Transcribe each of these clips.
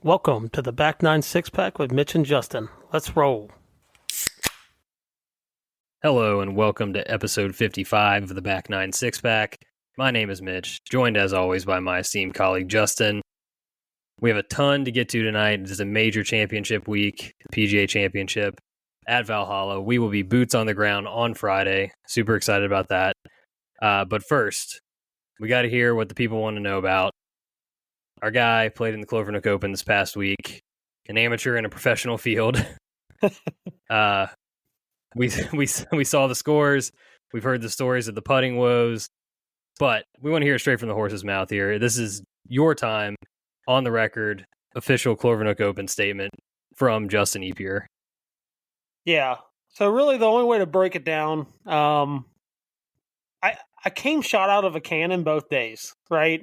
Welcome to the Back Nine Six Pack with Mitch and Justin. Let's roll. Hello and welcome to episode 55 of the Back Nine Six Pack. My name is Mitch, joined as always by my esteemed colleague Justin. We have a ton to get to tonight. This is a major championship week, the PGA Championship at Valhalla. We will be boots on the ground on Friday. Super excited about that. But first, we got to hear what the people want to know about. Our guy played in the Clovernook Open this past week, an amateur in a professional field. We saw the scores. We've heard the stories of the putting woes, but we want to hear it straight from the horse's mouth here. This is your time, on the record, official Clovernook Open statement from Justin Epier. Yeah. So really, the only way to break it down, I came shot out of a cannon both days, right?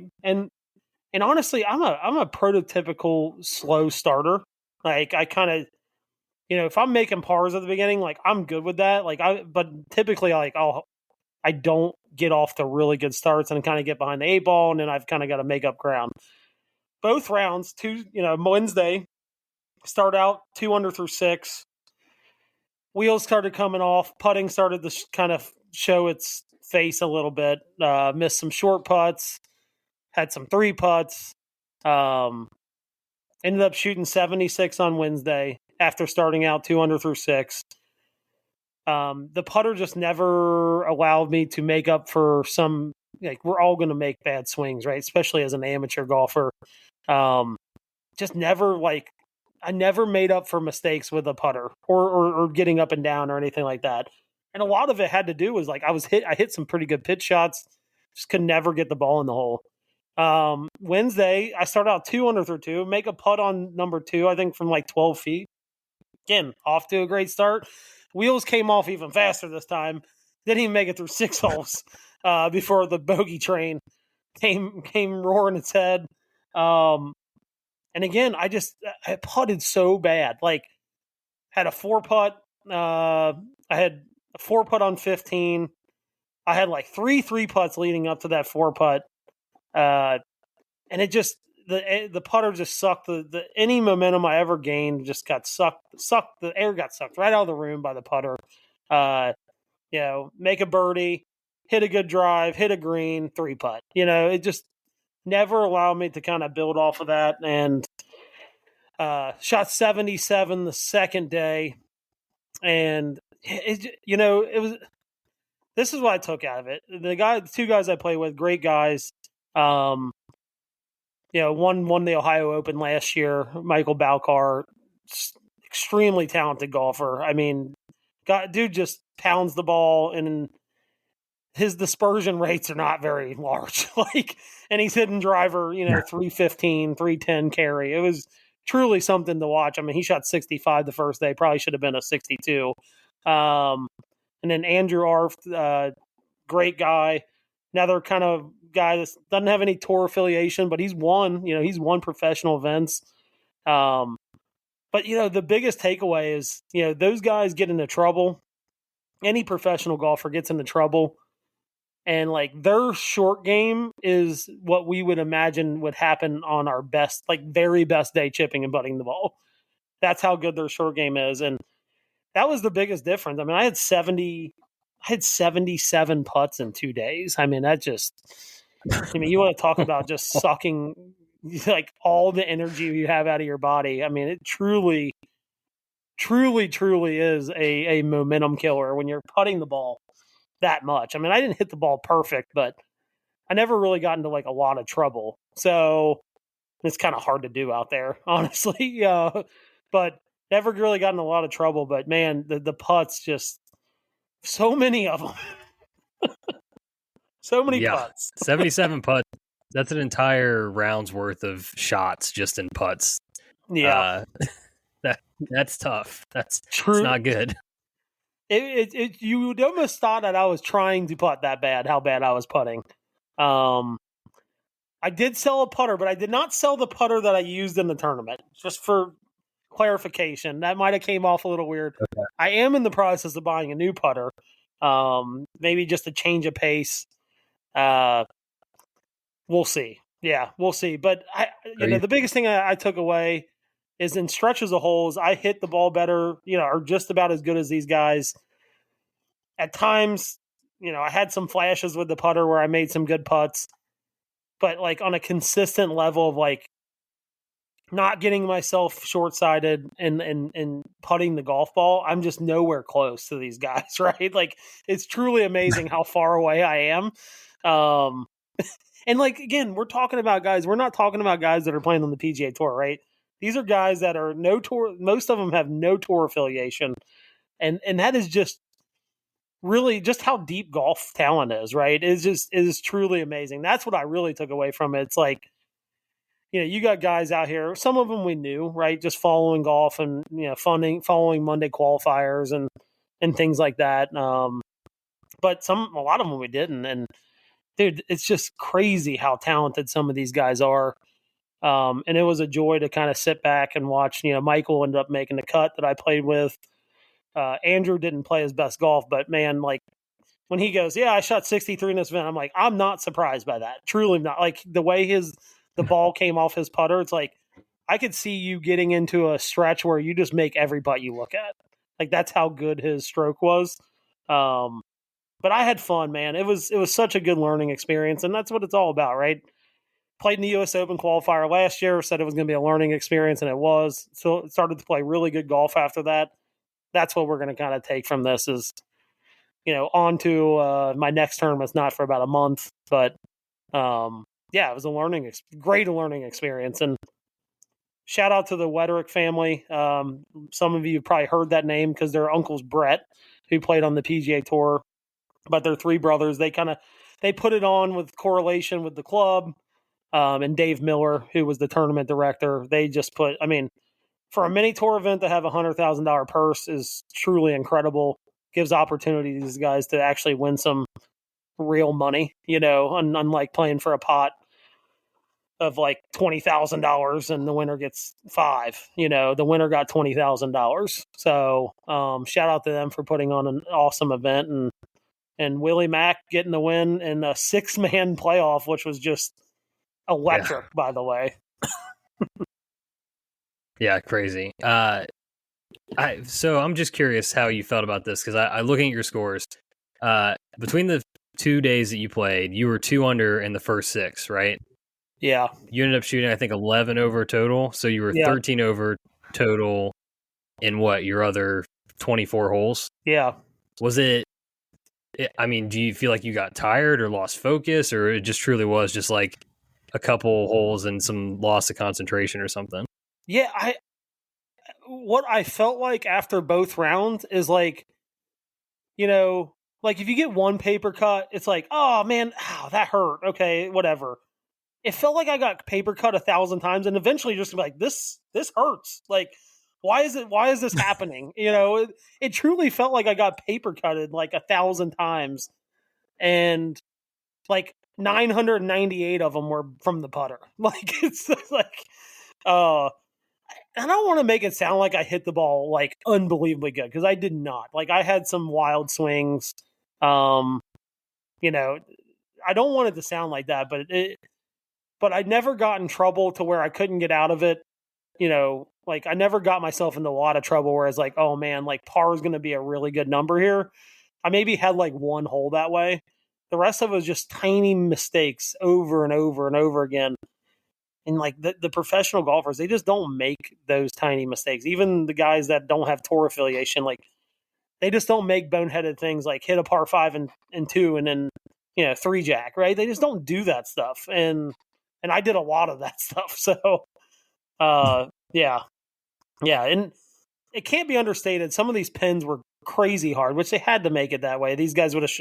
And honestly, I'm a prototypical slow starter. Like I kind of, if I'm making pars at the beginning, like I'm good with that. But typically, like I don't get off to really good starts and kind of get behind the eight ball, and then I've kind of got to make up ground. Both rounds, Wednesday, start out 2 under through 6. Wheels started coming off. Putting started to kind of show its face a little bit. Missed some short putts. Had some 3 putts. Ended up shooting 76 on Wednesday after starting out 2 under through 6. The putter just never allowed me to make up for some, we're all going to make bad swings, right? Especially as an amateur golfer. Just never, I never made up for mistakes with a putter or getting up and down or anything like that. And a lot of it had to do was I hit some pretty good pitch shots, just could never get the ball in the hole. Wednesday, I started out 2 under through 2, make a putt on number 2, I think from 12 feet. Again, off to a great start. Wheels came off even faster this time. Didn't even make it through 6 holes before the bogey train came roaring its head. And again, I putted so bad. Had a 4-putt. I had a 4-putt on 15. I had 3 putts leading up to that 4-putt. And it just the putter just sucked the any momentum I ever gained just got sucked. The air got sucked right out of the room by the putter. Make a birdie, hit a good drive, hit a green, 3-putt. It just never allowed me to kind of build off of that. And shot 77 the second day, and it was. This is what I took out of it. The 2 guys I play with, great guys. One won the Ohio Open last year. Michael Balcar, extremely talented golfer. I mean, dude just pounds the ball, and his dispersion rates are not very large. And he's hitting driver, 315, 310 carry. It was truly something to watch. I mean, he shot 65 the first day. Probably should have been a 62. And then Andrew Arft, great guy. Another kind of guy that doesn't have any tour affiliation, but he's won professional events. But the biggest takeaway is, those guys get into trouble. Any professional golfer gets into trouble. And their short game is what we would imagine would happen on our best, very best day chipping and putting the ball. That's how good their short game is. And that was the biggest difference. I mean, I had 77 putts in 2 days. I mean, you want to talk about just sucking all the energy you have out of your body. I mean, it truly, truly, truly is a momentum killer when you're putting the ball that much. I mean, I didn't hit the ball perfect, but I never really got into a lot of trouble. So it's kind of hard to do out there, honestly. But never really got in a lot of trouble. But man, the putts, just so many of them. So many putts. 77 putts. That's an entire round's worth of shots just in putts. Yeah. That's tough. That's true. It's not good. You would almost thought that I was trying to putt that bad, how bad I was putting. I did sell a putter, but I did not sell the putter that I used in the tournament. Just for clarification, that might have came off a little weird. Okay. I am in the process of buying a new putter. Maybe just a change of pace. We'll see. Yeah, we'll see. But the biggest thing I took away is in stretches of holes, I hit the ball better, or just about as good as these guys. At times, I had some flashes with the putter where I made some good putts, but like on a consistent level of like not getting myself short-sighted and putting the golf ball, I'm just nowhere close to these guys, right? Like, it's truly amazing how far away I am. And like, again, we're talking about guys, we're not talking about guys that are playing on the PGA Tour, right? These are guys that are no tour, most of them have no tour affiliation. And that is just really just how deep golf talent is, right? It is truly amazing. That's what I really took away from it. It's like, you got guys out here, some of them we knew, right? Just following golf and, following Monday qualifiers and things like that. But a lot of them we didn't. And dude, it's just crazy how talented some of these guys are. And it was a joy to kind of sit back and watch, Michael ended up making the cut that I played with. Andrew didn't play his best golf, but man, like when he goes, yeah, I shot 63 in this event. I'm like, I'm not surprised by that. Truly not. Like the way the ball came off his putter, it's like, I could see you getting into a stretch where you just make every putt you look at. Like that's how good his stroke was. But I had fun, man. It was such a good learning experience, and that's what it's all about, right? Played in the U.S. Open qualifier last year, said it was going to be a learning experience, and it was. So started to play really good golf after that. That's what we're going to kind of take from this is, on to my next tournament's not for about a month, but yeah, it was a great learning experience. And shout out to the Wederick family. Some of you have probably heard that name because their uncle's Brett, who played on the PGA Tour, but they're three brothers. They put it on with correlation with the club. And Dave Miller, who was the tournament director, they just put, for a mini tour event to have $100,000 purse is truly incredible. Gives opportunity to these guys to actually win some real money, unlike playing for a pot of like $20,000 and the winner gets $5,000. The winner got $20,000. So shout out to them for putting on an awesome event and Willie Mack getting the win in a 6-man playoff, which was just electric, by the way. Yeah, crazy. So I'm just curious how you felt about this because I looking at your scores. Between the 2 days that you played, you were 2 under in the first 6, right? Yeah. You ended up shooting, I think, 11 over total. So you were 13 over total in your other 24 holes? Yeah. Was it, do you feel like you got tired or lost focus, or it just truly was just like a couple holes and some loss of concentration or something? Yeah, what I felt like after both rounds is like, like if you get one paper cut, it's like, oh man, that hurt. Okay, whatever. It felt like I got paper cut 1,000 times, and eventually just like this hurts. Like, why is this happening? It truly felt like I got paper cutted like 1,000 times, and like 998 of them were from the putter. Like it's like, I don't want to make it sound like I hit the ball like unbelievably good because I did not. Like I had some wild swings. I don't want it to sound like that, but I never got in trouble to where I couldn't get out of it. Like I never got myself into a lot of trouble where it's like, oh man, like par is going to be a really good number here. I maybe had like one hole that way. The rest of it was just tiny mistakes over and over and over again. And like the professional golfers, they just don't make those tiny mistakes. Even the guys that don't have tour affiliation, like they just don't make boneheaded things like hit a par 5 and 2 and then 3-jack, right? They just don't do that stuff. And I did a lot of that stuff. So yeah. And it can't be understated. Some of these pins were crazy hard, which they had to make it that way. These guys would have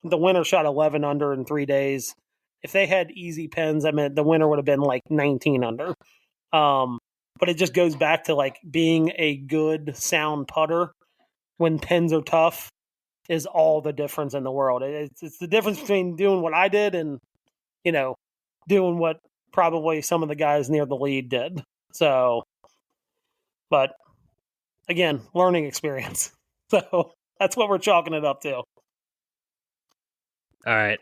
the winner shot 11 under in 3 days. If they had easy pins, the winner would have been like 19 under. But it just goes back to like being a good sound putter when pins are tough is all the difference in the world. It's the difference between doing what I did and, doing what probably some of the guys near the lead did. So, but again, learning experience. So that's what we're chalking it up to. All right.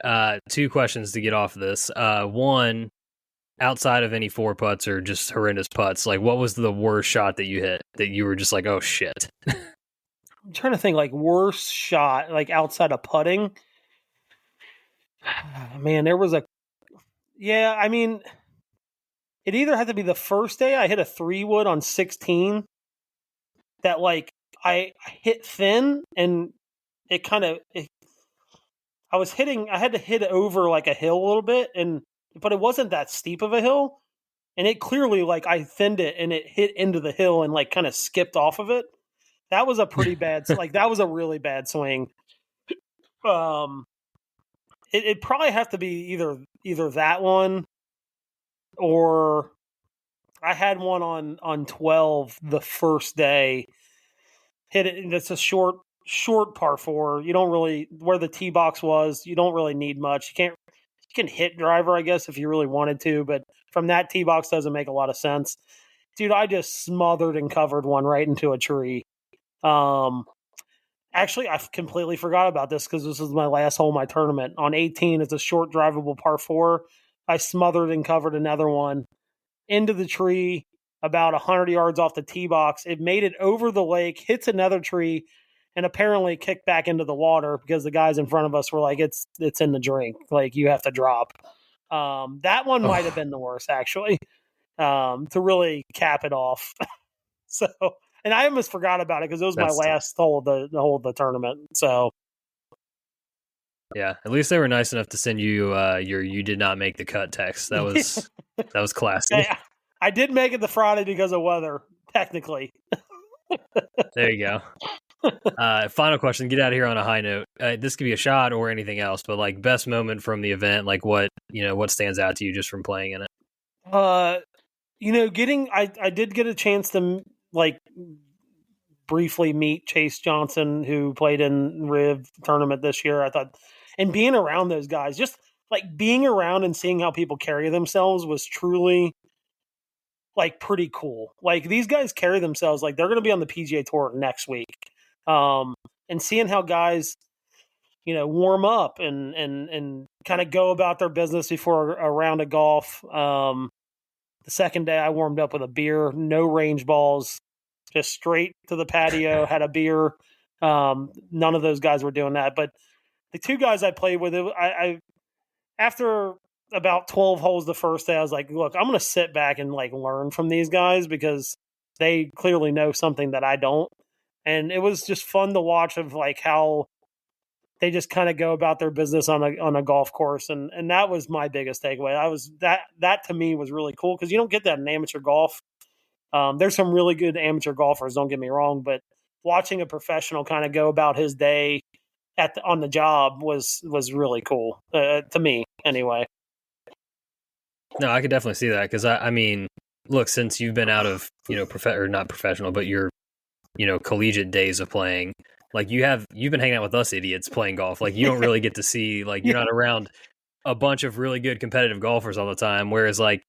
2 questions to get off of this. One, outside of any 4 putts or just horrendous putts, like what was the worst shot that you hit that you were just like, oh shit? I'm trying to think, like, worst shot, like, outside of putting. Man, there was I mean, it either had to be the first day I hit a 3-wood on 16 that, like, I hit thin and it kind of, I had to hit over like a hill a little bit, but it wasn't that steep of a hill. And it clearly, like, I thinned it and it hit into the hill and, like, kind of skipped off of it. That was a pretty bad, like, that was a really bad swing. It'd probably have to be either that one or I had one on 12 the first day. Hit it. It's a short par 4. You don't really, where the tee box was, you don't really need much. You can hit driver, I guess, if you really wanted to, but from that tee box doesn't make a lot of sense. Dude, I just smothered and covered one right into a tree. Actually, I completely forgot about this because this was my last hole of my tournament. On 18, it's a short drivable par 4. I smothered and covered another one into the tree about 100 yards off the tee box. It made it over the lake, hits another tree, and apparently kicked back into the water because the guys in front of us were like, it's in the drink. Like, you have to drop. That one might have been the worst, actually, to really cap it off. So, and I almost forgot about it because it was my last hole of the tournament. So, yeah, at least they were nice enough to send you your "you did not make the cut" text. That was classy. I did make it the Friday because of weather, technically. There you go. Final question. Get out of here on a high note. This could be a shot or anything else, but like best moment from the event, like what stands out to you just from playing in it. I did get a chance to like briefly meet Chase Johnson, who played in Riv tournament this year. I thought, and being around those guys, just like being around and seeing how people carry themselves was truly like pretty cool. Like, these guys carry themselves like they're going to be on the PGA Tour next week. And seeing how guys, warm up and kind of go about their business before a round of golf. The second day I warmed up with a beer, no range balls, just straight to the patio, had a beer. None of those guys were doing that. But the 2 guys I played with, I after about 12 holes the first day, I was like, look, I'm going to sit back and like learn from these guys because they clearly know something that I don't. And it was just fun to watch of like how they just kind of go about their business on a golf course. And that was my biggest takeaway. That to me was really cool because you don't get that in amateur golf. There's some really good amateur golfers, don't get me wrong, but watching a professional kind of go about his day on the job was really cool to me anyway. No, I could definitely see that because I mean, look, since you've been out of or not professional, but your collegiate days of playing, like you've been hanging out with us idiots playing golf. Like, you don't really get to see, like, you're not around a bunch of really good competitive golfers all the time. Whereas, like,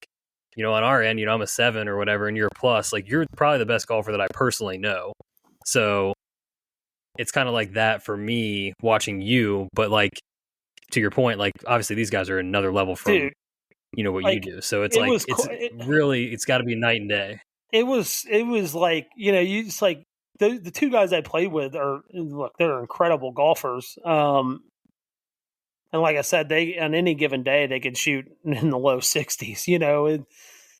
on our end, I'm a 7 or whatever, and you're a plus. Like, you're probably the best golfer that I personally know. So it's kind of like that for me watching you. But like, to your point, like, obviously these guys are another level from what like, you do. So it's it's got to be night and day. It was like, you just like the 2 guys I played with they're incredible golfers. And like I said, they, on any given day, they could shoot in the low 60s,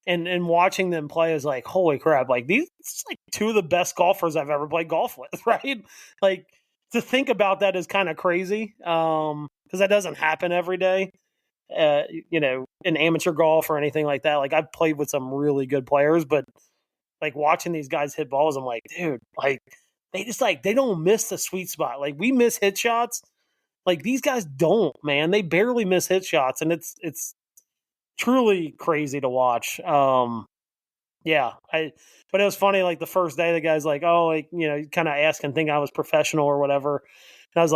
and watching them play is like, holy crap, like these like 2 of the best golfers I've ever played golf with, right? Like, to think about that is kind of crazy. Because that doesn't happen every day. In amateur golf or anything like that. Like, I've played with some really good players, but like watching these guys hit balls, I'm like, dude, like they just like, they don't miss the sweet spot. Like, we miss hit shots. Like, these guys don't, man. They barely miss hit shots, and it's truly crazy to watch. Yeah, but it was funny. Like, the first day, the guy's like, oh, like, kind of ask and think I was professional or whatever. And I was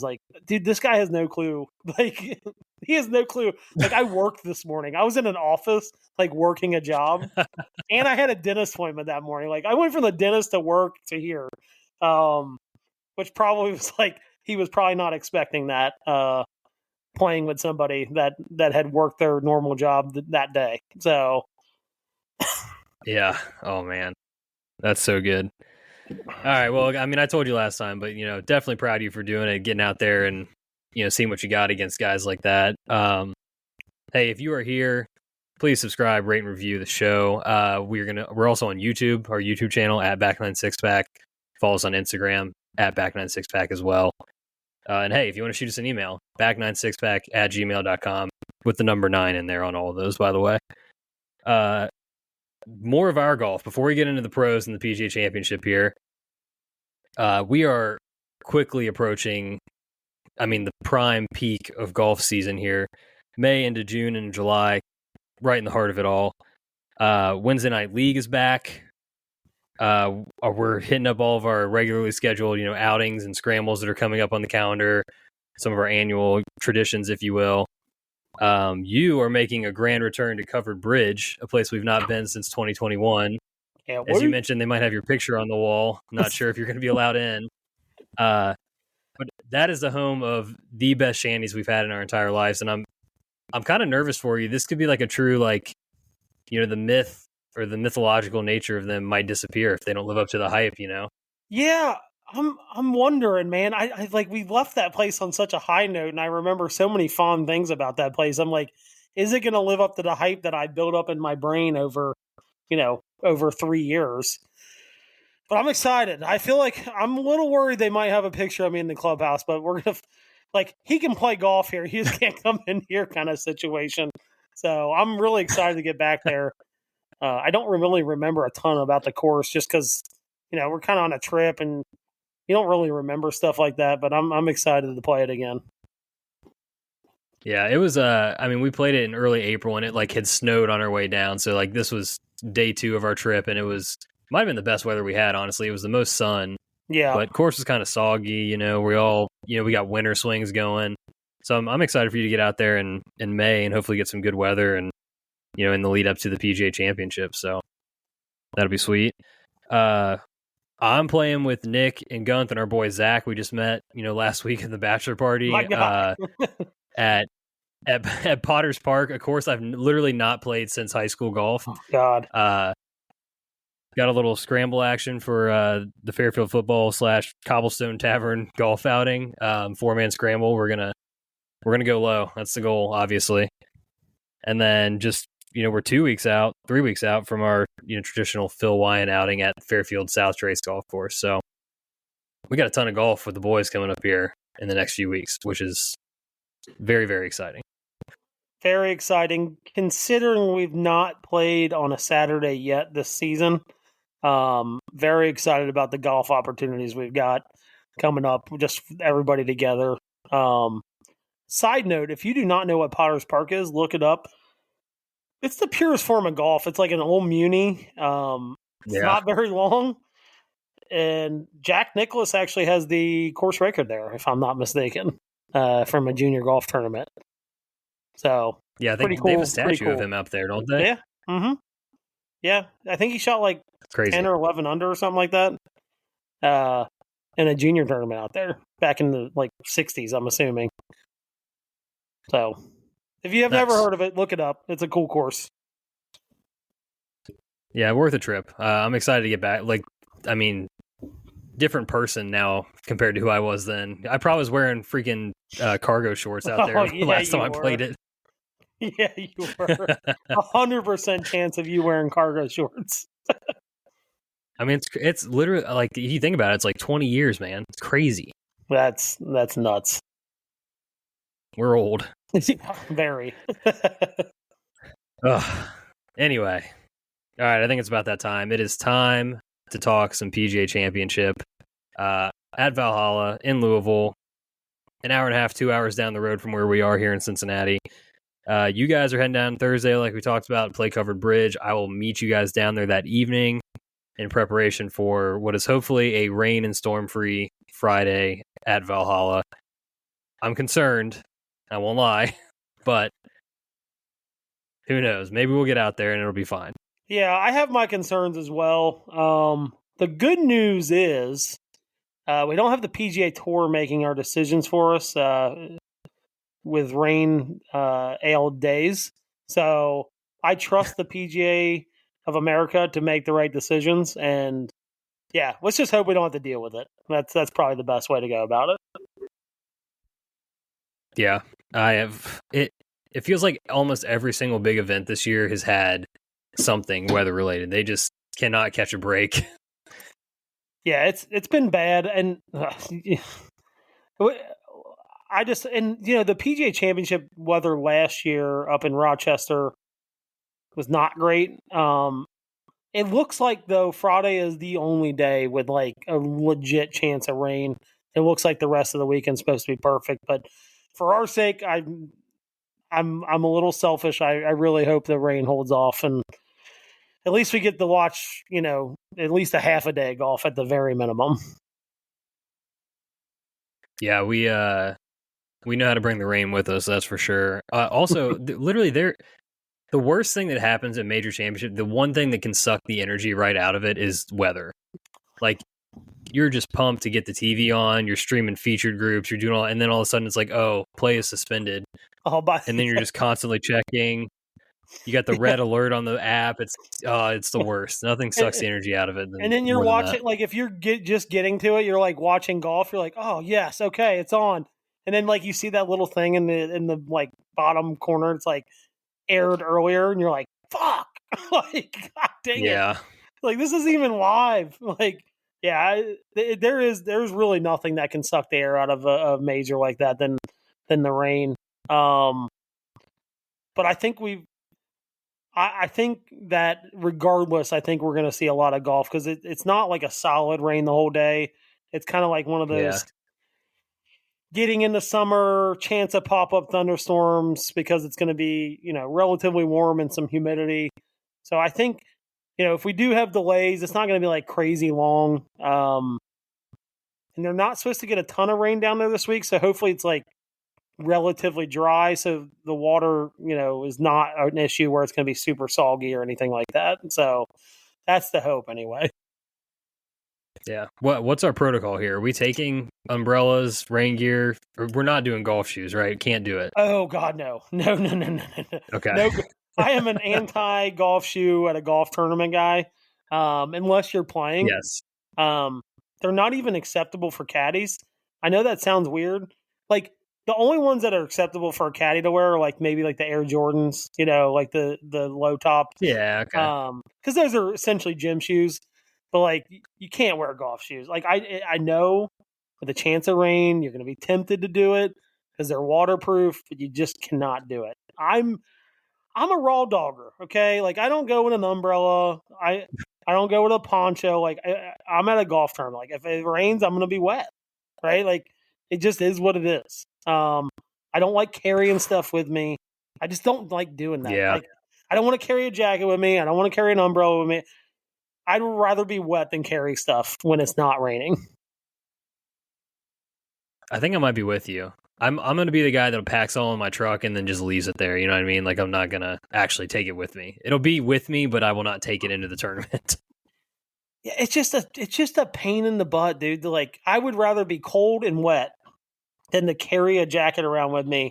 like, dude, this guy has no clue. Like, he has no clue. Like, I worked this morning. I was in an office, like, working a job, and I had a dentist appointment that morning. Like, I went from the dentist to work to here, which probably was like, he was probably not expecting that playing with somebody that had worked their normal job that day. So, yeah. Oh man, that's so good. All right. Well, I mean, I told you last time, but definitely proud of you for doing it, getting out there and seeing what you got against guys like that. Hey, if you are here, please subscribe, rate, and review the show. We're also on YouTube, our YouTube channel at Back96Pack. Follow us on Instagram at Back96Pack as well. And hey, if you want to shoot us an email, back96pack@gmail.com with the number 9 in there on all of those, by the way. More of our golf before we get into the pros and the PGA Championship here. We are quickly approaching, the prime peak of golf season here. May into June and July, right in the heart of it all. Wednesday Night League is back. We're hitting up all of our regularly scheduled, outings and scrambles that are coming up on the calendar. Some of our annual traditions, if you will. You are making a grand return to Covered Bridge, a place we've not been since 2021. yeah, As you mentioned, they might have your picture on the wall. Not sure if you're going to be allowed in. But that is the home of the best shandies we've had in our entire lives, and I'm kind of nervous for you. This could be like a true, the myth or the mythological nature of them might disappear if they don't live up to the hype, Yeah, I'm wondering, man. I we left that place on such a high note, and I remember so many fond things about that place. I'm like, is it going to live up to the hype that I built up in my brain over 3 years? But I'm excited. I feel like I'm a little worried they might have a picture of me in the clubhouse, but we're going to, he can play golf here. He just can't come in here kind of situation. So I'm really excited to get back there. I don't really remember a ton about the course just because, we're kind of on a trip and you don't really remember stuff like that, but I'm excited to play it again. Yeah, it was, we played it in early April and it had snowed on our way down. So this was day 2 of our trip and might have been the best weather we had, honestly. It was the most sun. Yeah. But course was kind of soggy, we got winter swings going. So I'm excited for you to get out there in May and hopefully get some good weather and, in the lead up to the PGA Championship. So that'll be sweet. I'm playing with Nick and Gunth and our boy Zach. We just met, last week at the bachelor party at Potter's Park. Of course, I've literally not played since high school golf. Oh, God. Got a little scramble action for the Fairfield Football / Cobblestone Tavern golf outing. 4-man scramble. We're gonna go low. That's the goal, obviously. And then just we're 3 weeks out from our traditional Phil Wyan outing at Fairfield South Trace Golf Course. So we got a ton of golf with the boys coming up here in the next few weeks, which is very, very exciting. Very exciting, considering we've not played on a Saturday yet this season. Very excited about the golf opportunities we've got coming up, just everybody together. Side note, if you do not know what Potter's Park is, look it up. It's the purest form of golf. It's like an old muni. It's not very long. And Jack Nicklaus actually has the course record there, if I'm not mistaken, from a junior golf tournament. So yeah, I think they have a statue of him up there, don't they? Yeah. Mm-hmm. Yeah, I think he shot 10 or 11 under or something like that in a junior tournament out there back in the 60s, I'm assuming. So if you have never heard of it, look it up. It's a cool course. Yeah, worth a trip. I'm excited to get back. Different person now compared to who I was then. I probably was wearing freaking cargo shorts out there last time I played it. Yeah, you were. 100% chance of you wearing cargo shorts. It's literally if you think about it, it's 20 years, man. It's crazy. That's nuts. We're old. Very. Anyway. All right, I think it's about that time. It is time to talk some PGA Championship at Valhalla in Louisville. An hour and a half, 2 hours down the road from where we are here in Cincinnati. You guys are heading down Thursday, like we talked about, play Covered Bridge. I will meet you guys down there that evening in preparation for what is hopefully a rain and storm-free Friday at Valhalla. I'm concerned, I won't lie, but who knows? Maybe we'll get out there and it'll be fine. Yeah, I have my concerns as well. The good news is we don't have the PGA Tour making our decisions for us. with rain ailed days. So I trust the PGA of America to make the right decisions. And yeah, let's just hope we don't have to deal with it. That's probably the best way to go about it. Yeah, I have it. It feels like almost every single big event this year has had something weather related. They just cannot catch a break. Yeah, it's been bad, and I just and the PGA Championship weather last year up in Rochester was not great. It looks like though Friday is the only day with like a legit chance of rain. It looks like the rest of the weekend's supposed to be perfect, but for our sake, I'm a little selfish. I really hope the rain holds off, and at least we get to watch at least a half a day of golf at the very minimum. Yeah, we know how to bring the rain with us. That's for sure. Also, literally, the worst thing that happens at major championship, the one thing that can suck the energy right out of it is weather. Like, you're just pumped to get the TV on, you're streaming featured groups, you're doing all, and then all of a sudden it's like, oh, play is suspended. And then you're just constantly checking. You got the red alert on the app. It's the worst. Nothing sucks the energy out of it. And then you're watching, like if you're just getting to it, you're like watching golf. You're like, oh yes, okay, it's on. And then like you see that little thing in the like bottom corner. It's like aired earlier, and you're like, fuck, like god dang it, like this isn't even live. Like yeah, there's really nothing that can suck the air out of a major like that than the rain. But I think I think that regardless, I think we're going to see a lot of golf because it's not like a solid rain the whole day. It's kind of like one of those getting into summer, chance of pop-up thunderstorms because it's going to be, relatively warm and some humidity. So I think, if we do have delays, it's not going to be like crazy long. And they're not supposed to get a ton of rain down there this week. So hopefully it's like relatively dry, so the water is not an issue where it's going to be super soggy or anything like that. So that's the hope anyway. Yeah. What's our protocol here? Are we taking umbrellas, rain gear? We're not doing golf shoes, right? Can't do it. Oh god, no. Okay. No, I am an anti golf shoe at a golf tournament guy, unless you're playing. Yes. They're not even acceptable for caddies. I know that sounds weird. Like the only ones that are acceptable for a caddy to wear are like maybe like the Air Jordans, like the low top. Yeah, okay. Because those are essentially gym shoes, but like you can't wear golf shoes. Like I know with a chance of rain, you're going to be tempted to do it because they're waterproof, but you just cannot do it. I'm a raw dogger, okay? Like I don't go with an umbrella. I don't go with a poncho. Like I'm at a golf tournament. Like if it rains, I'm going to be wet, right? Like it just is what it is. I don't like carrying stuff with me. I just don't like doing that. Yeah. Like, I don't want to carry a jacket with me. I don't want to carry an umbrella with me. I'd rather be wet than carry stuff when it's not raining. I think I might be with you. I'm going to be the guy that packs all in my truck and then just leaves it there. You know what I mean? Like I'm not going to actually take it with me. It'll be with me, but I will not take it into the tournament. Yeah, it's just a pain in the butt, dude. Like I would rather be cold and wet than to carry a jacket around with me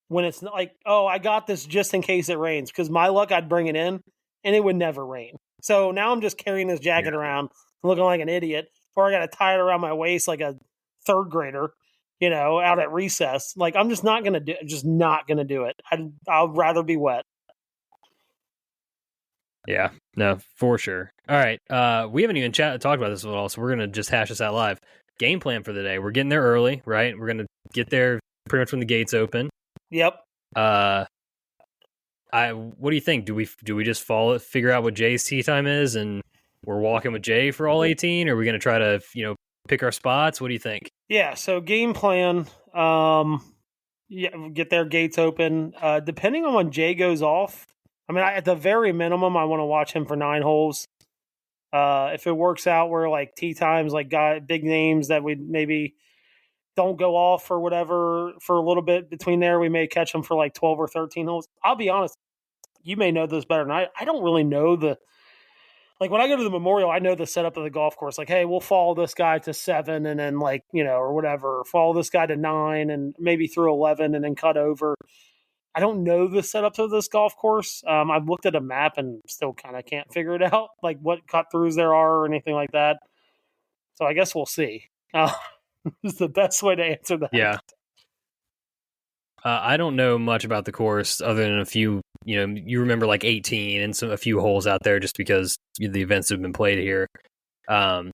when it's not like, oh, I got this just in case it rains. Because my luck, I'd bring it in and it would never rain. So now I'm just carrying this jacket around looking like an idiot, or I got to tie it around my waist like a third grader, out at recess. Like I'm just not gonna do it. I'd rather be wet. Yeah, no, for sure. All right, we haven't even talked about this at all, so we're gonna just hash this out live. Game plan for the day. We're getting there early, right? We're gonna get there pretty much when the gates open. Yep. What do you think? Do we just figure out what Jay's tee time is, and we're walking with Jay for all 18? Or are we gonna try to pick our spots? What do you think? Yeah. So game plan. Get their gates open. Depending on when Jay goes off. I mean, at the very minimum, I want to watch him for 9 holes. If it works out where like tee times, like got big names that we maybe don't go off or whatever for a little bit between there, we may catch them for like 12 or 13 holes. I'll be honest, you may know this better than I don't really know like when I go to the Memorial, I know the setup of the golf course. Like, hey, we'll follow this guy to 7 and then like, or whatever, follow this guy to 9 and maybe through 11 and then cut over. I don't know the setup of this golf course. I've looked at a map and still kind of can't figure it out, like what cut throughs there are or anything like that. So I guess we'll see. Is the best way to answer that. Yeah. I don't know much about the course other than a few, you remember like 18 and a few holes out there just because the events have been played here. But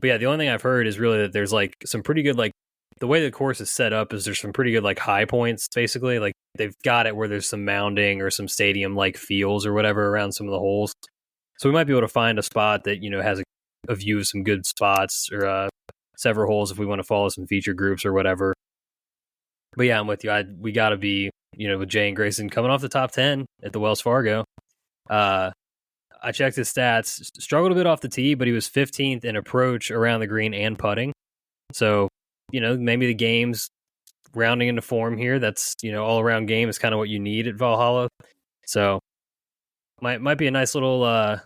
yeah, the only thing I've heard is really that there's like some pretty good, like the way the course is set up is there's some pretty good like high points, basically. Like they've got it where there's some mounding or some stadium like feels or whatever around some of the holes. So we might be able to find a spot that, has a view of some good spots or several holes if we want to follow some feature groups or whatever. But yeah, I'm with you. We got to be, with Jay and Grayson coming off the top 10 at the Wells Fargo. I checked his stats, struggled a bit off the tee, but he was 15th in approach around the green and putting. So, maybe the game's rounding into form here. That's, all around game is kind of what you need at Valhalla. So might be a nice little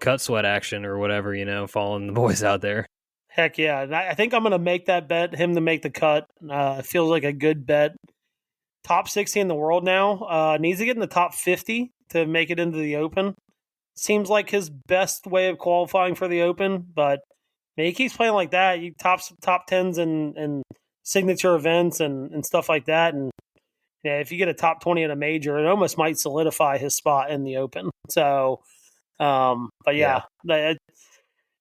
cut sweat action or whatever, following the boys out there. Heck yeah. And I think I'm going to make that bet, him to make the cut. It feels like a good bet. Top 60 in the world now. Needs to get in the top 50 to make it into the Open. Seems like his best way of qualifying for the Open, but he keeps playing like that. You top 10s and signature events and stuff like that. And if you get a top 20 in a major, it almost might solidify his spot in the Open. So, but yeah.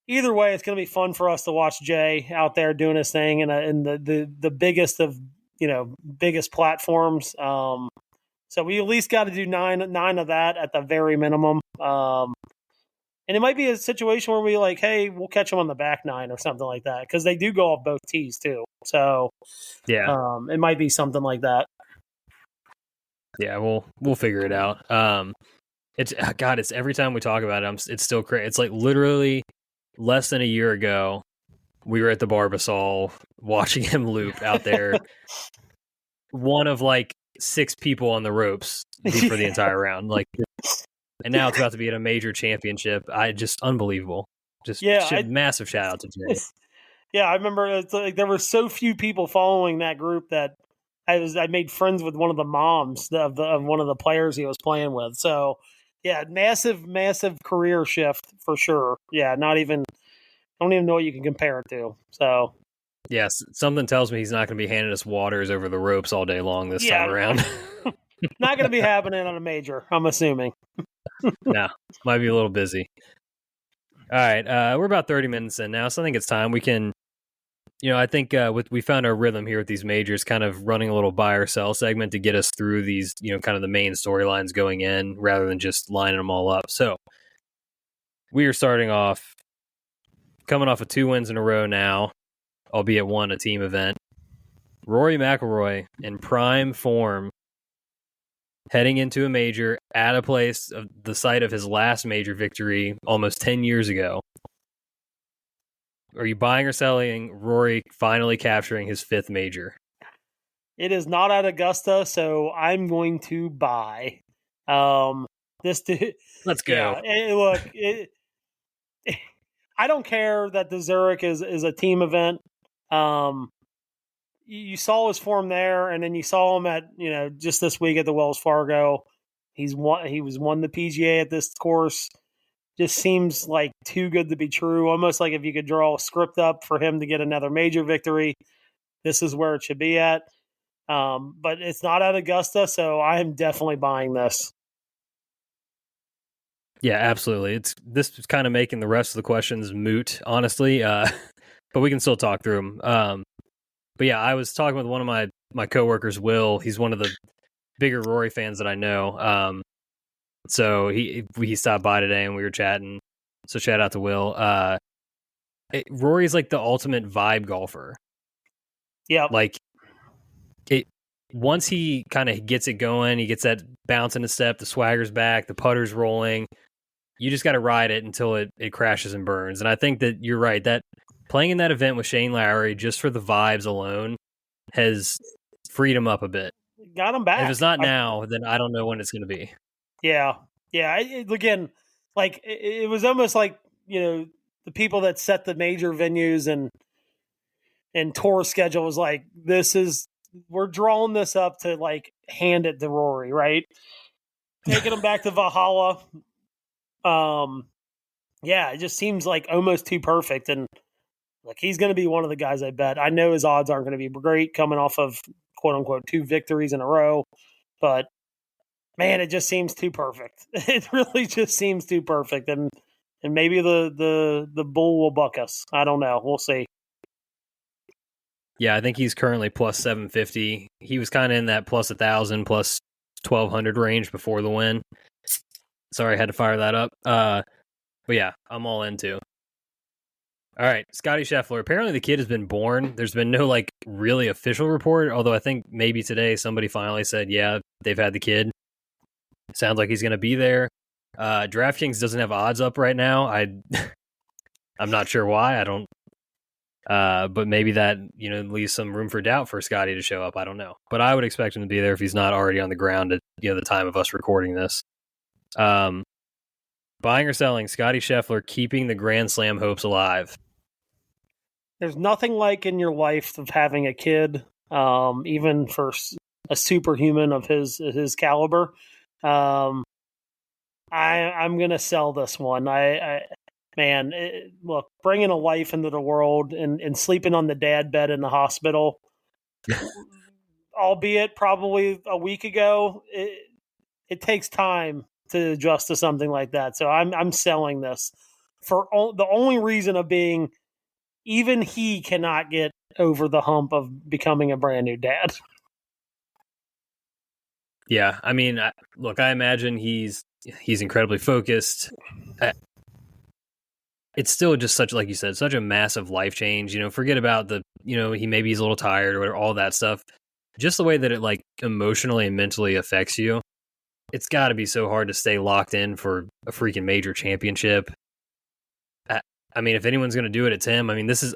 Either way, it's going to be fun for us to watch Jay out there doing his thing in the biggest of biggest platforms. So we at least got to do nine of that at the very minimum. And it might be a situation where we like, hey, we'll catch them on the back 9 or something like that because they do go off both tees too. So yeah, it might be something like that. Yeah, we'll figure it out. It's every time we talk about it, it's still crazy. It's like literally less than a year ago, we were at the Barbasol watching him loop out there. One of like 6 people on the ropes for the entire round. Like, and now it's about to be at a major championship. Unbelievable. Massive shout out to Jay. Yeah, I remember there were so few people following that group that I made friends with one of the moms of one of the players he was playing with. So yeah, massive career shift for sure. Yeah, I don't even know what you can compare it to. So yes, something tells me he's not going to be handing us waters over the ropes all day long this time around. Not going to be happening on a major, I'm assuming. No, might be a little busy. All right, we're about 30 minutes in now, so I think it's time we can. I think we found our rhythm here with these majors, kind of running a little buy or sell segment to get us through these, kind of the main storylines going in rather than just lining them all up. So we are starting off, coming off of 2 wins in a row now, albeit one a team event. Rory McIlroy in prime form, heading into a major at a place of the site of his last major victory almost 10 years ago. Are you buying or selling Rory finally capturing his 5th major? It is not at Augusta, so I'm going to buy. Let's go. Yeah, look, I don't care that the Zurich is a team event. You saw his form there, and then you saw him at just this week at the Wells Fargo. He was won the PGA at this course. Just seems like too good to be true. Almost like if you could draw a script up for him to get another major victory, this is where it should be at. But it's not at Augusta, so I am definitely buying this. Yeah, absolutely. This is kind of making the rest of the questions moot, honestly. But we can still talk through them. But yeah, I was talking with one of my coworkers, Will. He's one of the bigger Rory fans that I know. So he stopped by today and we were chatting. So shout out to Will. Rory's like the ultimate vibe golfer. Yeah. Like once he kind of gets it going, he gets that bounce in the step, the swagger's back, the putter's rolling. You just got to ride it until it crashes and burns. And I think that you're right. That playing in that event with Shane Lowry just for the vibes alone has freed him up a bit. Got him back. If it's not now, then I don't know when it's going to be. Yeah. Yeah. Again, like it was almost like, the people that set the major venues and tour schedule was like, we're drawing this up to like hand it to Rory, right? Taking him back to Valhalla. Yeah, it just seems like almost too perfect. And like, he's going to be one of the guys I bet. I know his odds aren't going to be great coming off of quote unquote 2 victories in a row, but man, it just seems too perfect. It really just seems too perfect. And maybe the bull will buck us. I don't know. We'll see. Yeah, I think he's currently plus 750. He was kind of in that plus 1,000, plus 1,200 range before the win. Sorry, I had to fire that up. But yeah, I'm all in too. All right, Scottie Scheffler. Apparently the kid has been born. There's been no like really official report, although I think maybe today somebody finally said, yeah, they've had the kid. Sounds like he's going to be there. DraftKings doesn't have odds up right now. I'm not sure why. I don't. But maybe that leaves some room for doubt for Scottie to show up. I don't know, but I would expect him to be there if he's not already on the ground at the time of us recording this. Buying or selling, Scottie Scheffler keeping the Grand Slam hopes alive. There's nothing like in your life of having a kid, even for a superhuman of his caliber. I'm gonna sell this one. Man, look, bringing a life into the world and sleeping on the dad bed in the hospital, albeit probably a week ago, it takes time to adjust to something like that. So I'm selling this for the only reason of being, even he cannot get over the hump of becoming a brand new dad. Yeah, I mean, look, I imagine he's incredibly focused. It's still just such, like you said, such a massive life change. Forget about maybe he's a little tired or whatever, all that stuff. Just the way that it like emotionally and mentally affects you. It's got to be so hard to stay locked in for a freaking major championship. I mean, if anyone's going to do it, it's him. I mean, this is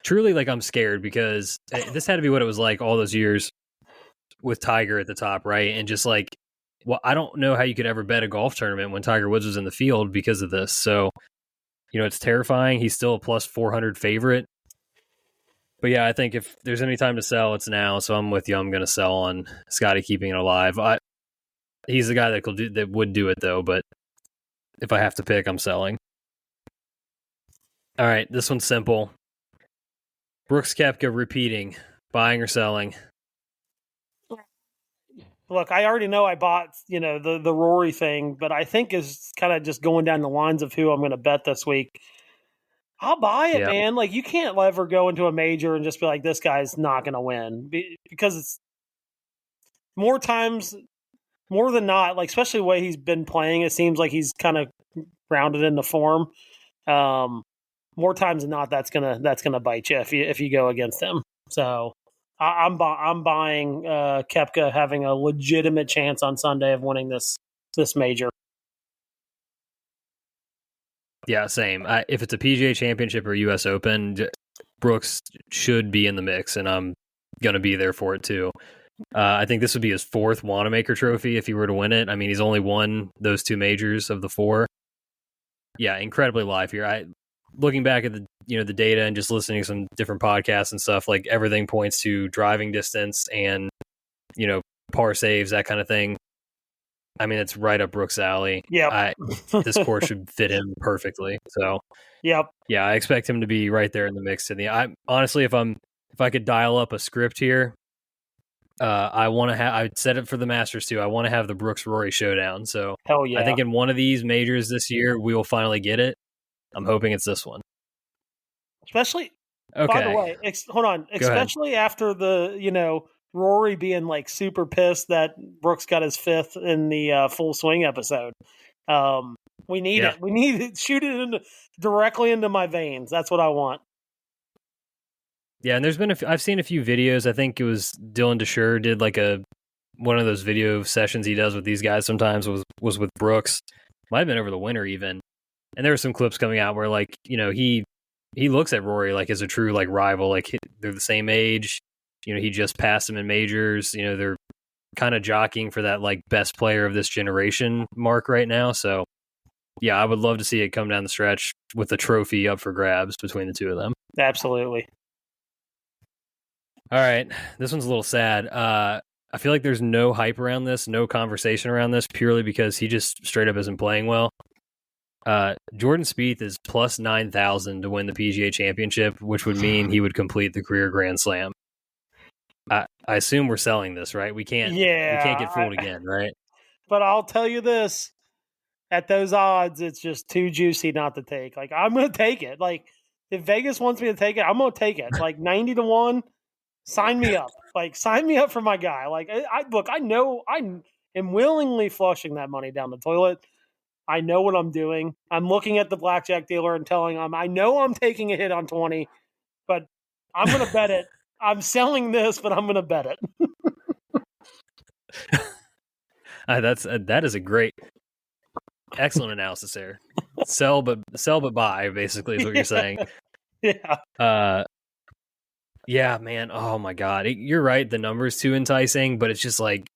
truly like, I'm scared because this had to be what it was like all those years with Tiger at the top, right? And just like, well, I don't know how you could ever bet a golf tournament when Tiger Woods was in the field because of this. So, it's terrifying. He's still a plus 400 favorite. But yeah, I think if there's any time to sell, it's now. So I'm with you. I'm going to sell on Scottie keeping it alive. He's the guy that would do it though. But if I have to pick, I'm selling. All right, this one's simple. Brooks Koepka repeating, buying or selling. Look, I already know I bought, the Rory thing, but I think is kind of just going down the lines of who I'm going to bet this week. I'll buy it, man. Like, you can't ever go into a major and just be like, this guy's not going to win, because it's more than not, like, especially the way he's been playing, it seems like he's kind of rounded into form. More times than not, that's gonna bite you if you go against him. So I'm buying Koepka having a legitimate chance on Sunday of winning this major. Yeah, same. If it's a PGA Championship or U.S. Open, Brooks should be in the mix, and I'm going to be there for it too. I think this would be his 4th Wanamaker trophy if he were to win it. I mean, he's only won those 2 majors of the 4. Yeah, incredibly live here. Looking back at the data and just listening to some different podcasts and stuff, like everything points to driving distance and par saves, that kind of thing. I mean, it's right up Brooks' alley. Yeah, this course should fit him perfectly. So, yep, yeah, I expect him to be right there in the mix. I honestly, if I could dial up a script here, I said it for the Masters too. I want to have the Brooks Rory showdown. So, hell yeah! I think in one of these majors this year, we will finally get it. I'm hoping it's this one. Especially, okay. By the way, hold on. Especially after the Rory being like super pissed that Brooks got his 5th in the Full Swing episode. We need it. We need it. Shoot it directly into my veins. That's what I want. Yeah, and there's been I've seen a few videos. I think it was Dylan Desher did like one of those video sessions he does with these guys sometimes was with Brooks. Might have been over the winter even. And there were some clips coming out where like, he looks at Rory like as a true like rival, like they're the same age. He just passed him in majors. They're kind of jockeying for that like best player of this generation mark right now. So yeah, I would love to see it come down the stretch with the trophy up for grabs between the two of them. Absolutely. All right, this one's a little sad. I feel like there's no hype around this, no conversation around this, purely because he just straight up isn't playing well. Jordan Spieth is plus 9,000 to win the PGA Championship, which would mean he would complete the career Grand Slam. I assume we're selling this, right? We can't get fooled again, right? But I'll tell you this: at those odds, it's just too juicy not to take. Like, I'm going to take it. Like, if Vegas wants me to take it, I'm going to take it. Like 90-1, sign me up. Like, sign me up for my guy. Like, look, I know I am willingly flushing that money down the toilet. I know what I'm doing. I'm looking at the blackjack dealer and telling him, I know I'm taking a hit on 20, but I'm going to bet it. I'm selling this, but I'm going to bet it. That is a great, excellent analysis there. Sell but buy, basically, is what you're saying. Yeah. Yeah, man. Oh my God, you're right. The number's too enticing, but it's just like,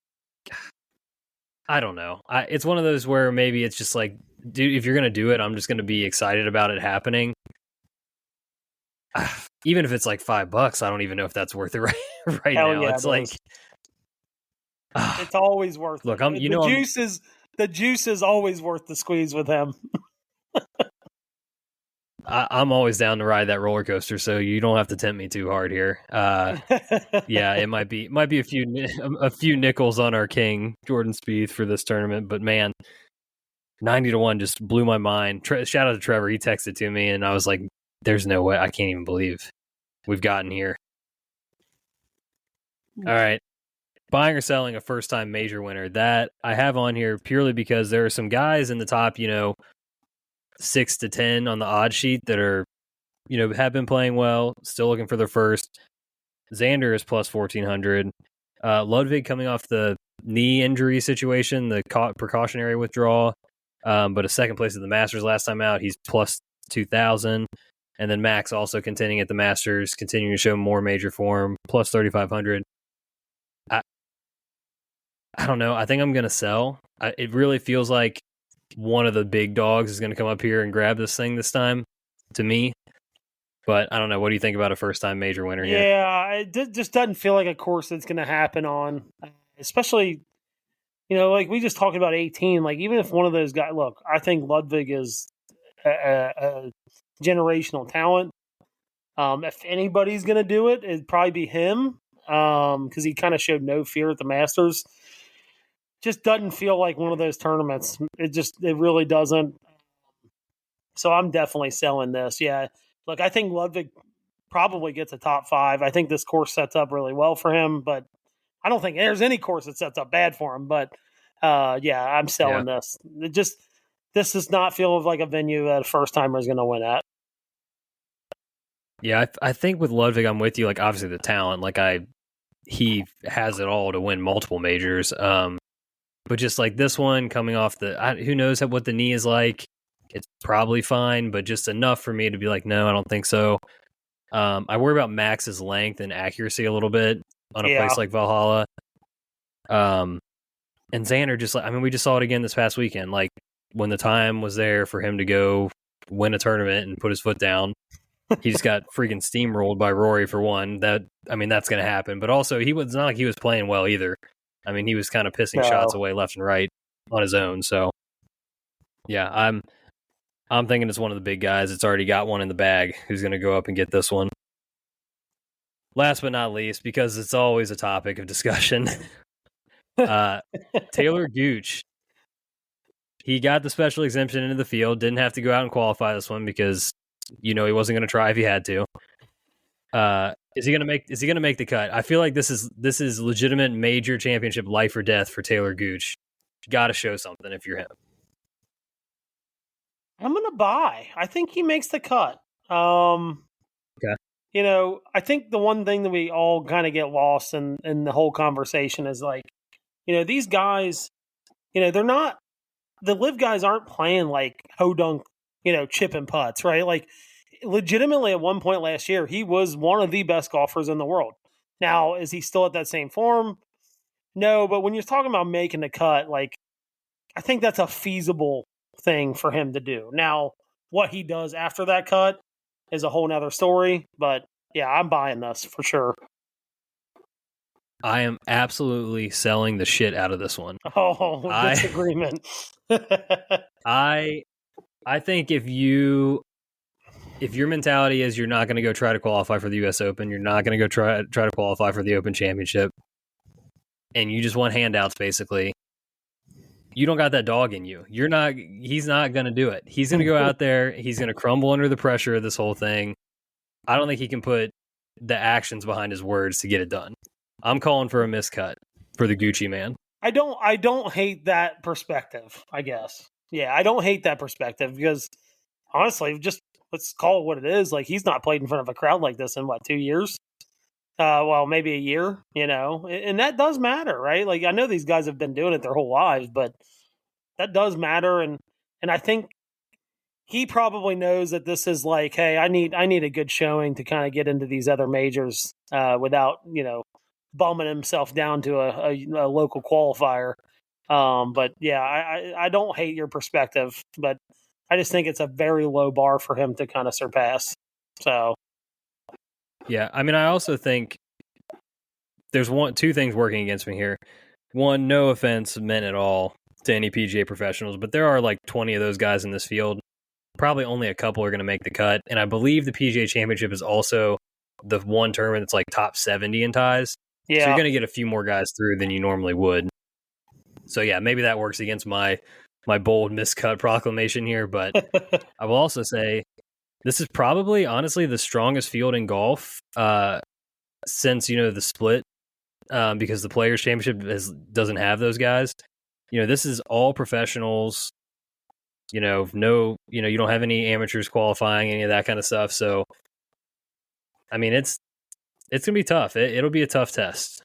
I don't know. It's one of those where maybe it's just like, dude, if you're gonna do it, I'm just gonna be excited about it happening. Even if it's like $5, I don't even know if that's worth it right Hell now. Yeah, it's like, it's always worth it. The juice is always worth the squeeze with him. I'm always down to ride that roller coaster, so you don't have to tempt me too hard here. Yeah, it might be a few nickels on our king Jordan Spieth for this tournament, but man, 90-1 just blew my mind. Shout out to Trevor, he texted to me, and I was like, "There's no way! I can't even believe we've gotten here." All right, buying or selling a first-time major winner, that I have on here purely because there are some guys in the top, 6 to 10 on the odd sheet that are, have been playing well, still looking for their first. Xander is plus 1,400. Ludwig coming off the knee injury situation, the precautionary withdrawal, but a second place at the Masters last time out, he's plus 2,000. And then Max also contending at the Masters, continuing to show more major form, plus 3,500. I don't know. I think I'm going to sell. It really feels like one of the big dogs is going to come up here and grab this thing this time, to me. But I don't know. What do you think about a first-time major winner here? Yeah, it just doesn't feel like a course that's going to happen on, especially, like we just talked about 18. Like, even if one of those guys, look, I think Ludwig is a generational talent. If anybody's going to do it, it'd probably be him because he kind of showed no fear at the Masters. Just doesn't feel like one of those tournaments. It really doesn't. So I'm definitely selling this. Yeah. Look, I think Ludwig probably gets a top 5. I think this course sets up really well for him, but I don't think there's any course that sets up bad for him. But yeah, I'm selling this. This does not feel like a venue that a first timer is going to win at. Yeah, I think with Ludwig, I'm with you. Like, obviously the talent, he has it all to win multiple majors. But just like this one coming off who knows what the knee is like. It's probably fine, but just enough for me to be like, no, I don't think so. I worry about Max's length and accuracy a little bit on a place like Valhalla. And Xander we just saw it again this past weekend. Like, when the time was there for him to go win a tournament and put his foot down, he just got freaking steamrolled by Rory for one. That's going to happen. But also, it's not like he was playing well either. He was kind of pissing shots away left and right on his own. So, yeah, I'm thinking it's one of the big guys. It's already got one in the bag who's going to go up and get this one. Last but not least, because it's always a topic of discussion, Talor Gooch. He got the special exemption into the field. Didn't have to go out and qualify this one because he wasn't going to try if he had to. Is he going to make the cut? I feel like this is legitimate major championship life or death for Talor Gooch. You got to show something if you're him. I'm going to buy. I think he makes the cut. Okay. I think the one thing that we all kind of get lost in the whole conversation is like, these guys, they're not, the live guys aren't playing like ho-dunk, chip and putts, right? Like, legitimately at one point last year, he was one of the best golfers in the world. Now, is he still at that same form? No, but when you're talking about making the cut, like, I think that's a feasible thing for him to do. Now, what he does after that cut is a whole nother story, but yeah, I'm buying this for sure. I am absolutely selling the shit out of this one. Oh, disagreement. I think if your mentality is you're not going to go try to qualify for the U.S. Open, you're not going to go try to qualify for the Open Championship, and you just want handouts, basically, you don't got that dog in you. He's not going to do it. He's going to go out there. He's going to crumble under the pressure of this whole thing. I don't think he can put the actions behind his words to get it done. I'm calling for a miscut for the Gucci man. I don't hate that perspective, I guess. Yeah, I don't hate that perspective because honestly, just let's call it what it is. Like, he's not played in front of a crowd like this in 2 years? Well, maybe a year, and that does matter, right? Like, I know these guys have been doing it their whole lives, but that does matter. And I think he probably knows that this is like, hey, I need a good showing to kind of get into these other majors without, bumming himself down to a local qualifier. But yeah, I don't hate your perspective, but I just think it's a very low bar for him to kind of surpass. So, yeah, I mean, I also think there's two things working against me here. One, no offense meant at all to any PGA professionals, but there are like 20 of those guys in this field. Probably only a couple are going to make the cut, and I believe the PGA Championship is also the one tournament that's like top 70 in ties. yeah, So you're going to get a few more guys through than you normally would. So yeah, maybe that works against my bold miscut proclamation here, but I will also say this is probably, honestly, the strongest field in golf since, the split, because the Players' Championship doesn't have those guys. This is all professionals. You don't have any amateurs qualifying, any of that kind of stuff. So, I mean, it's going to be tough. It'll be a tough test.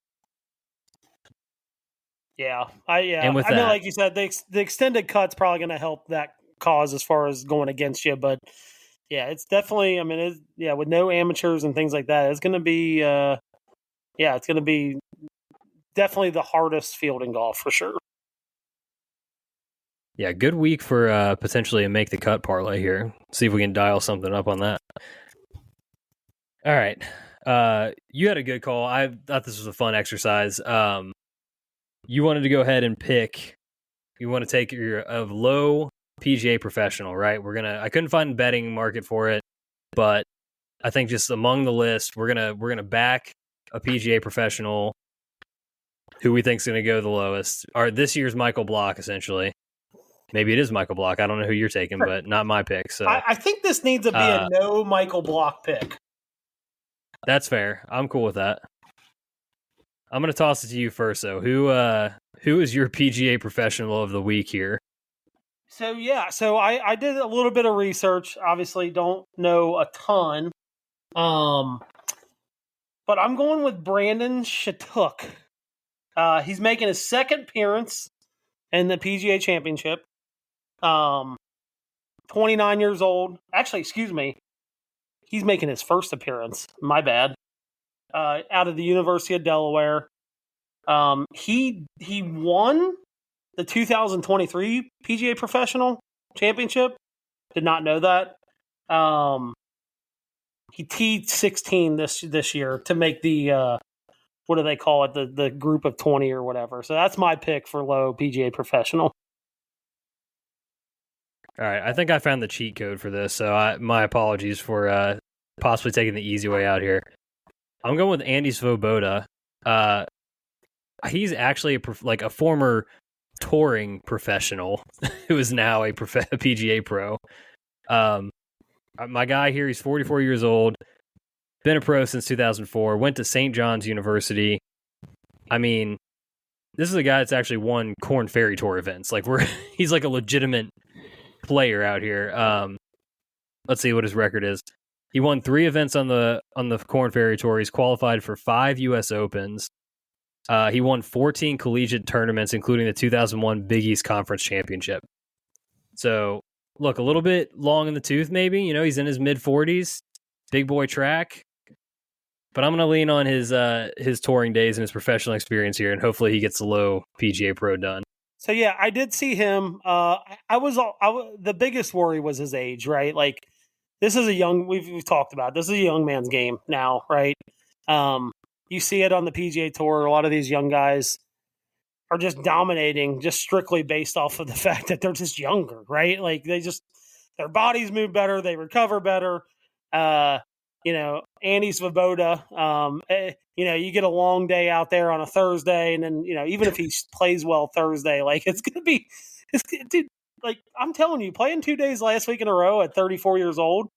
Yeah. And with I mean, that, like you said, the extended cut's probably going to help that cause as far as going against you. But yeah, it's definitely, I mean, with no amateurs and things like that, it's going to be, it's going to be definitely the hardest field in golf for sure. Yeah, good week for potentially a make the cut parlay here. See if we can dial something up on that. All right. You had a good call. I thought this was a fun exercise. You wanted to go ahead and pick. You want to take your low PGA professional, right? I couldn't find a betting market for it, but I think just among the list, we're gonna back a PGA professional who we think is going to go the lowest. This year's Michael Block, essentially. Maybe it is Michael Block. I don't know who you're taking, but not my pick. So I think this needs to be a no Michael Block pick. That's fair. I'm cool with that. I'm going to toss it to you first, though. Who is your PGA professional of the week here? So I did a little bit of research. Obviously, don't know a ton. But I'm going with Brandon Shattuck. He's making his second appearance in the PGA Championship. 29 years old. Actually, excuse me. He's making his first appearance. My bad. Out of the University of Delaware. He won the 2023 PGA Professional Championship. Did not know that. He teed 16 this year to make the what do they call it? The group of 20 or whatever. So that's my pick for low PGA Professional. All right, I think I found the cheat code for this, so my apologies for possibly taking the easy way out here. I'm going with Andy Svoboda. He's actually a former touring professional who is now a PGA pro. My guy here, he's 44 years old, been a pro since 2004, went to St. John's University. I mean, this is a guy that's actually won Korn Ferry Tour events. He's like a legitimate player out here. Let's see what his record is. He won 3 events on the Korn Ferry Tour. He's qualified for 5 U.S. Opens. He won 14 collegiate tournaments, including the 2001 Big East Conference Championship. So, look, a little bit long in the tooth, maybe. He's in his mid-40s, big boy track. But I'm going to lean on his touring days and his professional experience here, and hopefully he gets the low PGA Pro done. So yeah, I did see him. The biggest worry was his age, right? Like this is a young. We've talked about this is a young man's game now, right? You see it on the PGA Tour. A lot of these young guys are just dominating, just strictly based off of the fact that they're just younger, right? Like their bodies move better, they recover better. Andy Svoboda, you get a long day out there on a Thursday, and then, even if he plays well Thursday, like dude, like I'm telling you, playing 2 days last week in a row at 34 years old,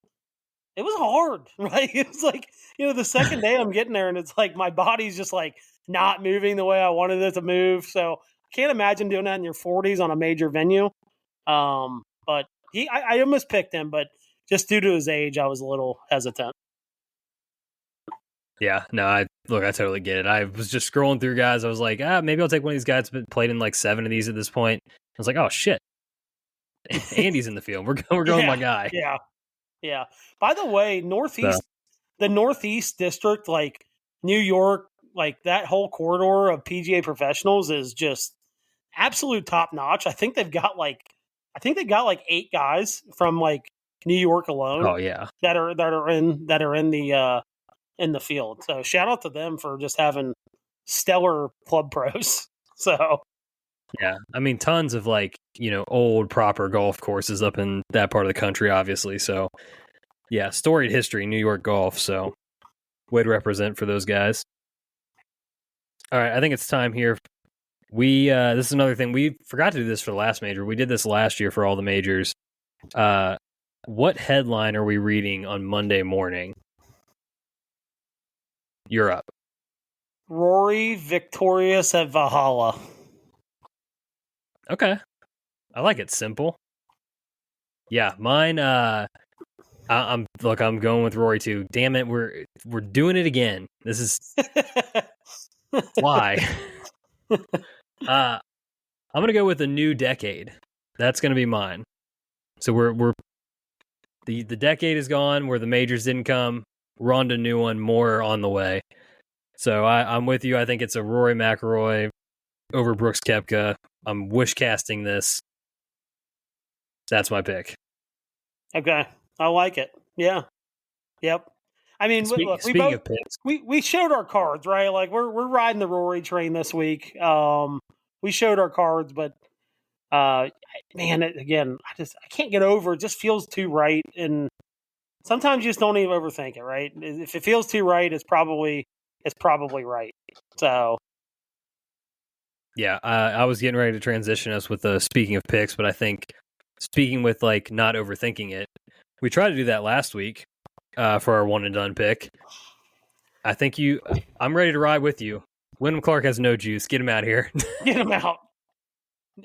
it was hard, right? It was like, the second day I'm getting there and it's like my body's just like not moving the way I wanted it to move. So I can't imagine doing that in your 40s on a major venue. But I almost picked him, but just due to his age, I was a little hesitant. Yeah, no, I totally get it. I was just scrolling through guys. I was like, maybe I'll take one of these guys that's played in like 7 of these at this point. I was like, oh shit, Andy's in the field. We're going with my guy. Yeah. By the way, the Northeast district, like New York, like that whole corridor of PGA professionals is just absolute top notch. I think they've got like 8 guys from like New York alone. Oh yeah, that are in the field. So shout out to them for just having stellar club pros. So yeah, I mean, tons of like old proper golf courses up in that part of the country, obviously. So yeah, storied history, New York golf. So way to represent for those guys. All right, I think it's time here. This is another thing. We forgot to do this for the last major. We did this last year for all the majors. What headline are we reading on Monday morning? You're up. Rory victorious at Valhalla. Okay. I like it simple. Yeah, mine I'm going with Rory too. Damn it, we're doing it again. This is why. I'm gonna go with a new decade. That's gonna be mine. So we're the decade is gone where the majors didn't come. We're on to a new one, more on the way. So I'm with you. I think it's a Rory McIlroy over Brooks Koepka. I'm wish casting this. That's my pick. Okay, I like it. Yeah, yep. I mean, look, speaking of picks, we showed our cards, right? Like we're riding the Rory train this week. We showed our cards, but man, again, I can't get over. It just feels too right, and sometimes you just don't even overthink it, right? If it feels too right, it's probably right. So, yeah, I was getting ready to transition us with speaking of picks, but I think speaking with like not overthinking it, we tried to do that last week for our one and done pick. I think I'm ready to ride with you. Wyndham Clark has no juice. Get him out of here. Get him out.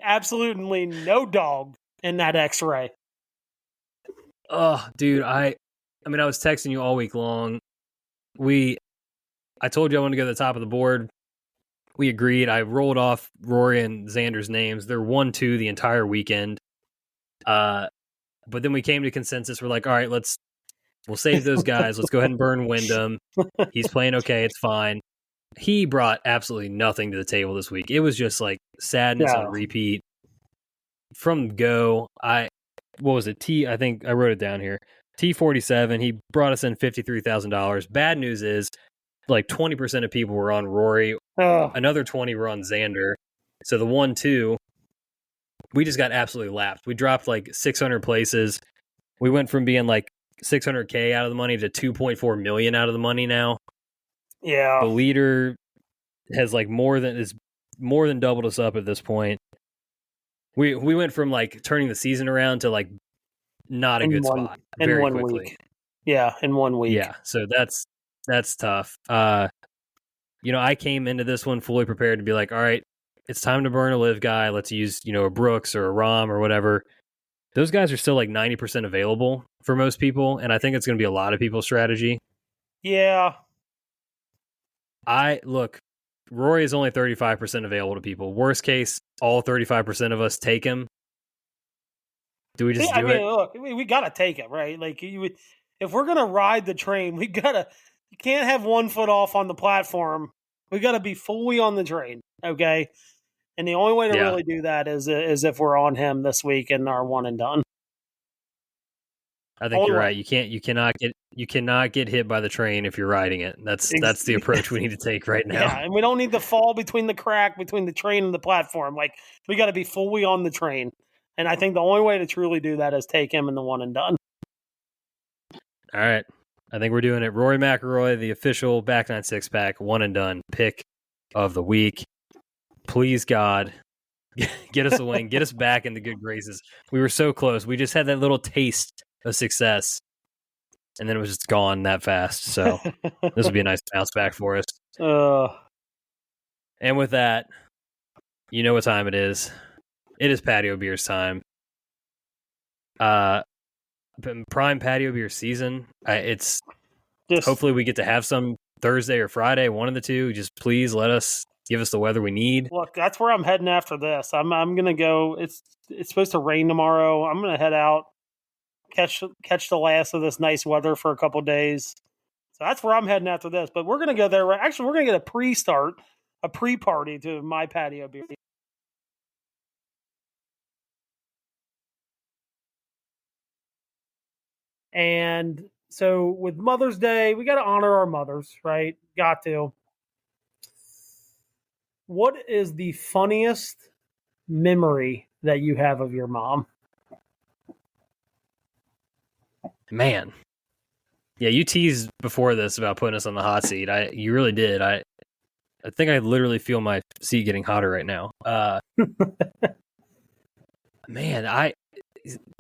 Absolutely no dog in that X-ray. Oh, dude, I was texting you all week long. I told you I wanted to go to the top of the board. We agreed. I rolled off Rory and Xander's names. They're 1-2 the entire weekend. But then we came to consensus. We're like, all right, we'll save those guys. Let's go ahead and burn Wyndham. He's playing okay. It's fine. He brought absolutely nothing to the table this week. It was just like sadness on repeat. From go, what was it? I think I wrote it down here. T47. He brought us in $53,000. Bad news is, like 20% of people were on Rory. Another 20 were on Xander. So the 1-2, we just got absolutely lapped. We dropped like 600 places. We went from being like 600K out of the money to 2.4 million out of the money now. Yeah. The leader has like more than doubled us up at this point. We went from like turning the season around to like not a good spot very quickly. Week. Yeah, in 1 week. Yeah, so that's tough. I came into this one fully prepared to be like, all right, it's time to burn a live guy. Let's use, a Brooks or a Rahm or whatever. Those guys are still like 90% available for most people, and I think it's going to be a lot of people's strategy. Yeah. Rory is only 35% available to people. Worst case, all 35% of us take him. Do we just do it? Look, we got to take it, right? Like, if we're going to ride the train, you can't have 1 foot off on the platform. We got to be fully on the train, okay? And the only way to really do that is if we're on him this week and our one and done. I think you're right. You cannot get hit by the train if you're riding it. That's the approach we need to take right now. Yeah, and we don't need to fall between the crack between the train and the platform. Like, we got to be fully on the train. And I think the only way to truly do that is take him in the one and done. All right. I think we're doing it. Rory McIlroy, the official Back Nine Six Pack one and done pick of the week. Please, God, get us a win. Get us back in the good graces. We were so close. We just had that little taste of success, and then it was just gone that fast. So this would be a nice bounce back for us. And with that, you know what time it is. It is Patio Beers time. Prime Patio Beer season. It's hopefully we get to have some Thursday or Friday, one of the two. Just please give us the weather we need. Look, that's where I'm heading after this. I'm gonna go. It's supposed to rain tomorrow. I'm gonna head out, catch the last of this nice weather for a couple days. So that's where I'm heading after this. But we're gonna go there. Actually, we're gonna get a pre-party to my Patio Beer. And so with Mother's Day, we got to honor our mothers, right? Got to. What is the funniest memory that you have of your mom? Man. Yeah, you teased before this about putting us on the hot seat. You really did. I think I literally feel my seat getting hotter right now. Man,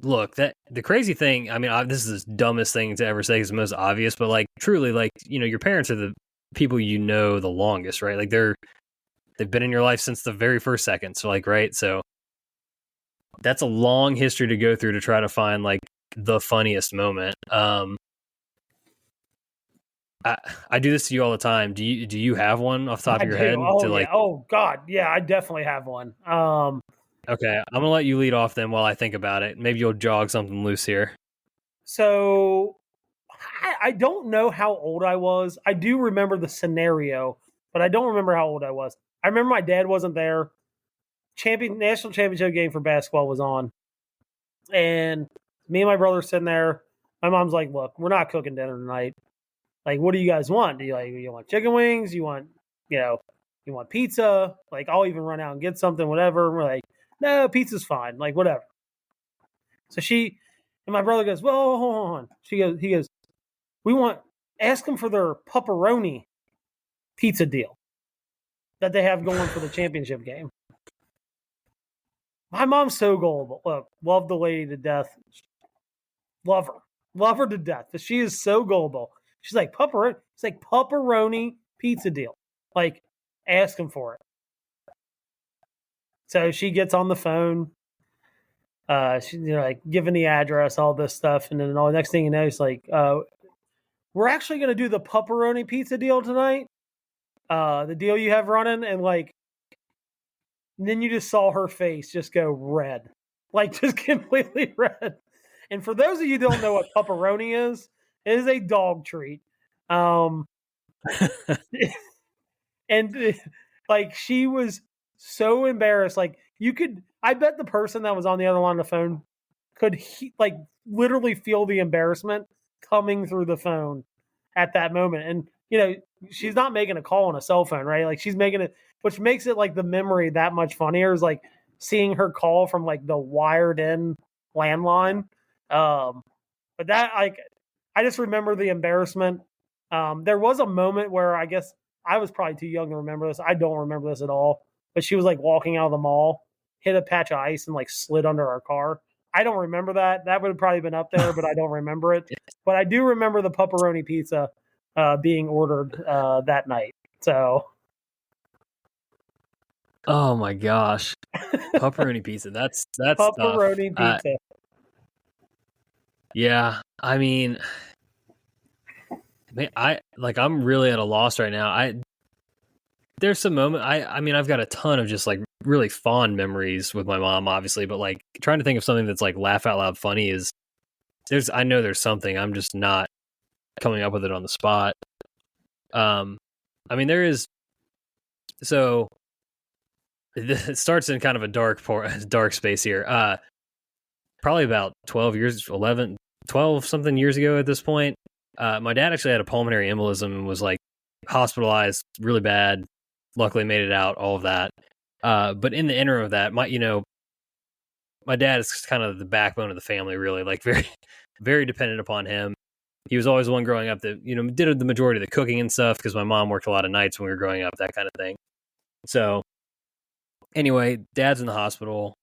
look, that the crazy thing, I mean, this is the dumbest thing to ever say, it's the most obvious, but like truly, like, you know, your parents are the people you know the longest, right? Like they've been in your life since the very first second. So like, right. So that's a long history to go through to try to find like the funniest moment. I do this to you all the time. Do you have one off the top of your head? Oh God. Yeah, I definitely have one. Okay. I'm going to let you lead off then while I think about it. Maybe you'll jog something loose here. So I don't know how old I was. I do remember the scenario, but I don't remember how old I was. I remember my dad wasn't there. National championship game for basketball was on. And me and my brother sitting there. My mom's like, look, we're not cooking dinner tonight. Like, what do you guys want? Do you want chicken wings? You want pizza? Like, I'll even run out and get something, whatever. We're like, no, pizza's fine. Like, whatever. So and my brother goes, well, hold on. He goes, ask them for their pepperoni pizza deal that they have going for the championship game. My mom's so gullible. Look, love the lady to death. Love her to death. But she is so gullible. She's like, pepperoni pizza deal. Like, ask him for it. So she gets on the phone. She's like giving the address, all this stuff, and then the next thing you know, it's like, we're actually going to do the pepperoni pizza deal tonight. The deal you have running, and like, and then you just saw her face just go red, like just completely red. And for those of you who don't know what pepperoni is, it is a dog treat. And like, she was so embarrassed. Like, I bet the person that was on the other line of the phone could like literally feel the embarrassment coming through the phone at that moment. And, you know, she's not making a call on a cell phone, right? Like, she's making it, which makes it like the memory that much funnier, is like seeing her call from like the wired in landline. But that, like, I just remember the embarrassment. There was a moment where I guess I was probably too young to remember this. I don't remember this at all. But she was like walking out of the mall, hit a patch of ice, and like slid under our car. I don't remember that. That would have probably been up there, but I don't remember it. But I do remember the pepperoni pizza being ordered that night. So, oh my gosh, pepperoni pizza. That's pepperoni tough. pizza. Yeah, I mean, I'm really at a loss right now. There's some moment. I mean, I've got a ton of just like really fond memories with my mom, obviously, but like trying to think of something that's like laugh out loud funny I know there's something. I'm just not coming up with it on the spot. I mean, there is. So it starts in kind of a dark space here. Probably about 12 something years ago at this point. My dad actually had a pulmonary embolism and was like hospitalized really bad. Luckily made it out, all of that. But in the interim of that, my dad is kind of the backbone of the family, really, like very, very dependent upon him. He was always the one growing up that, did the majority of the cooking and stuff because my mom worked a lot of nights when we were growing up, that kind of thing. So anyway, dad's in the hospital.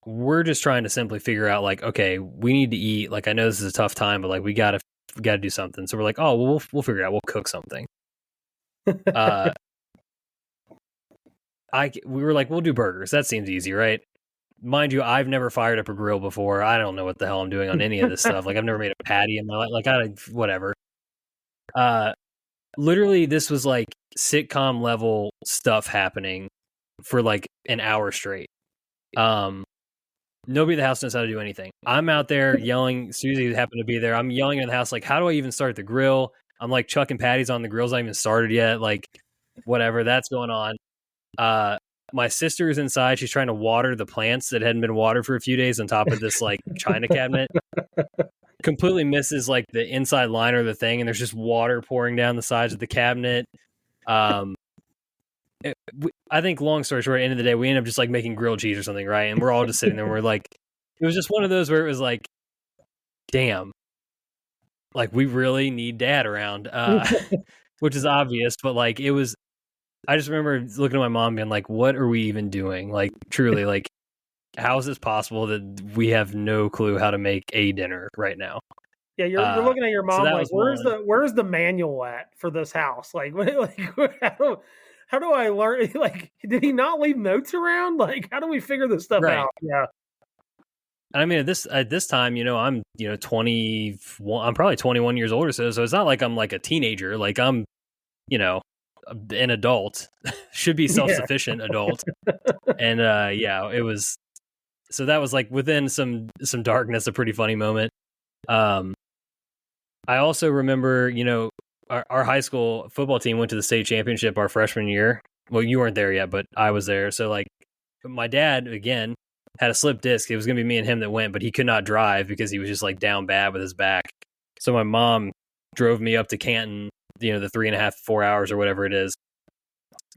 We're just trying to simply figure out, like, okay, we need to eat. Like, I know this is a tough time, but like, we gotta do something. So we're like, oh, well, we'll figure it out. We'll cook something. We were like, we'll do burgers. That seems easy, right? Mind you, I've never fired up a grill before. I don't know what the hell I'm doing on any of this stuff. Like, I've never made a patty in my life. Like, whatever. Literally, this was like sitcom level stuff happening for like an hour straight. Nobody in the house knows how to do anything. I'm out there yelling. Susie happened to be there. I'm yelling in the house, like, how do I even start the grill? I'm like chucking patties on the grill's not even started yet. Like, whatever, that's going on. My sister's inside. She's trying to water the plants that hadn't been watered for a few days on top of this like china cabinet. Completely misses like the inside liner of the thing, and there's just water pouring down the sides of the cabinet. I think, long story short, at the end of the day, we ended up just like making grilled cheese or something, right? And we're all just sitting there. And we're like, it was just one of those where it was like, damn, like we really need dad around, which is obvious, but like it was. I just remember looking at my mom being like, what are we even doing? Like, truly, like, how is this possible that we have no clue how to make a dinner right now? Yeah, you're looking at your mom like, where's the manual at for this house? Like, how do I learn? Like, did he not leave notes around? Like, how do we figure this stuff out? Yeah. I mean, at this time, I'm 21. I'm probably 21 years older, so it's not like I'm like a teenager. Like, I'm, an adult, should be self-sufficient adult. And it was, so that was like within some darkness, a pretty funny moment. I also remember, our high school football team went to the state championship our freshman year. Well, you weren't there yet, but I was there. So like my dad, again, had a slip disc. It was going to be me and him that went, but he could not drive because he was just like down bad with his back. So my mom drove me up to Canton, the 3.5, 4 hours or whatever it is.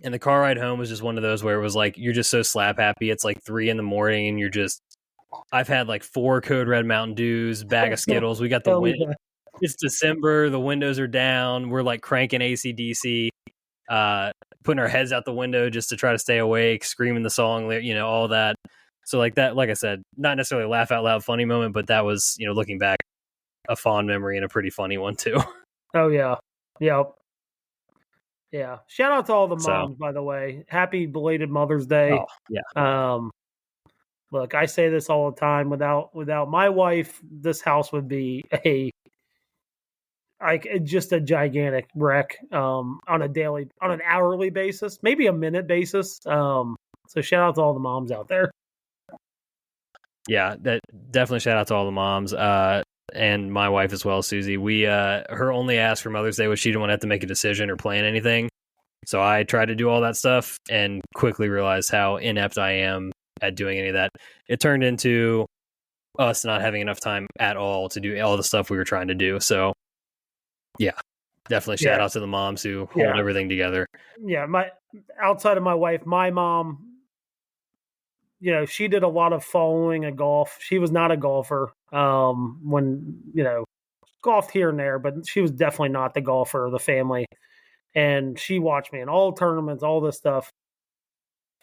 And the car ride home was just one of those where it was like, you're just so slap happy. It's like 3 a.m. and you're just, I've had like 4 Code Red Mountain Dews, bag of Skittles. We got the wind. Yeah. It's December. The windows are down. We're like cranking AC/DC, putting our heads out the window just to try to stay awake, screaming the song, all that. So like that, like I said, not necessarily a laugh out loud funny moment, but that was, looking back, a fond memory and a pretty funny one too. Oh yeah. Yep. Yeah. Shout out to all the moms, by the way. Happy belated Mother's Day. Oh, yeah. Look, I say this all the time. Without my wife, this house would be just a gigantic wreck on an hourly basis, maybe a minute basis. So shout out to all the moms out there. Yeah, that definitely shout out to all the moms. And my wife as well, Susie. We her only ask for Mother's Day was she didn't want to have to make a decision or plan anything. So I tried to do all that stuff and quickly realized how inept I am at doing any of that. It turned into us not having enough time at all to do all the stuff we were trying to do. So yeah, definitely shout out to the moms who hold everything together. Yeah, outside of my wife, my mom, she did a lot of following a golf. She was not a golfer. When, golfed here and there, but she was definitely not the golfer of the family. And she watched me in all tournaments, all this stuff.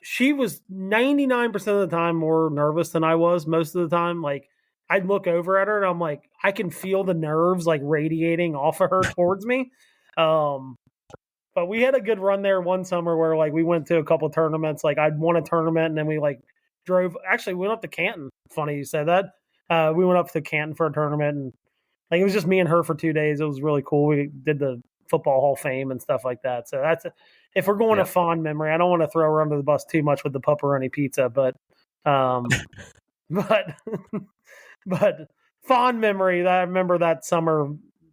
She was 99% of the time more nervous than I was most of the time. Like, I'd look over at her and I'm like, I can feel the nerves like radiating off of her towards me. But we had a good run there one summer where like we went to a couple tournaments. Like I'd won a tournament and then we like we went up to Canton. Funny you said that. We went up to Canton for a tournament and like it was just me and her for 2 days. It was really cool. We did the Football Hall of Fame and stuff like that. So if we're going to fond memory, I don't want to throw her under the bus too much with the pepperoni pizza, but but fond memory. I remember that summer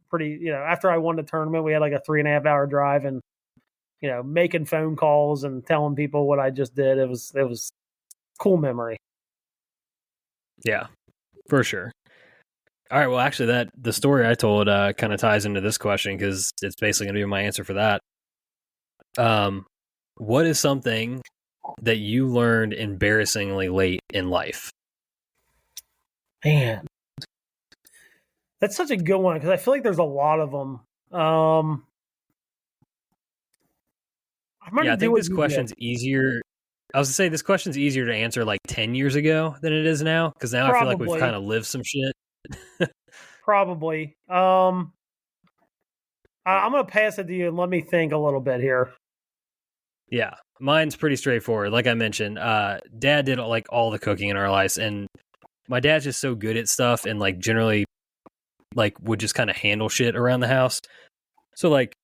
pretty, after I won the tournament, we had like a 3.5 hour drive and making phone calls and telling people what I just did. It was cool memory. Yeah, for sure. All right. Well, actually, the story I told kind of ties into this question because it's basically going to be my answer for that. What is something that you learned embarrassingly late in life? Man, that's such a good one because I feel like there's a lot of them. I think this question's easier. I was going to say this question's easier to answer like 10 years ago than it is now because now I feel like we've kind of lived some shit. Probably. I'm going to pass it to you and let me think a little bit here. Yeah, mine's pretty straightforward. Like I mentioned, Dad did like all the cooking in our lives, and my dad's just so good at stuff and like generally like would just kind of handle shit around the house. So like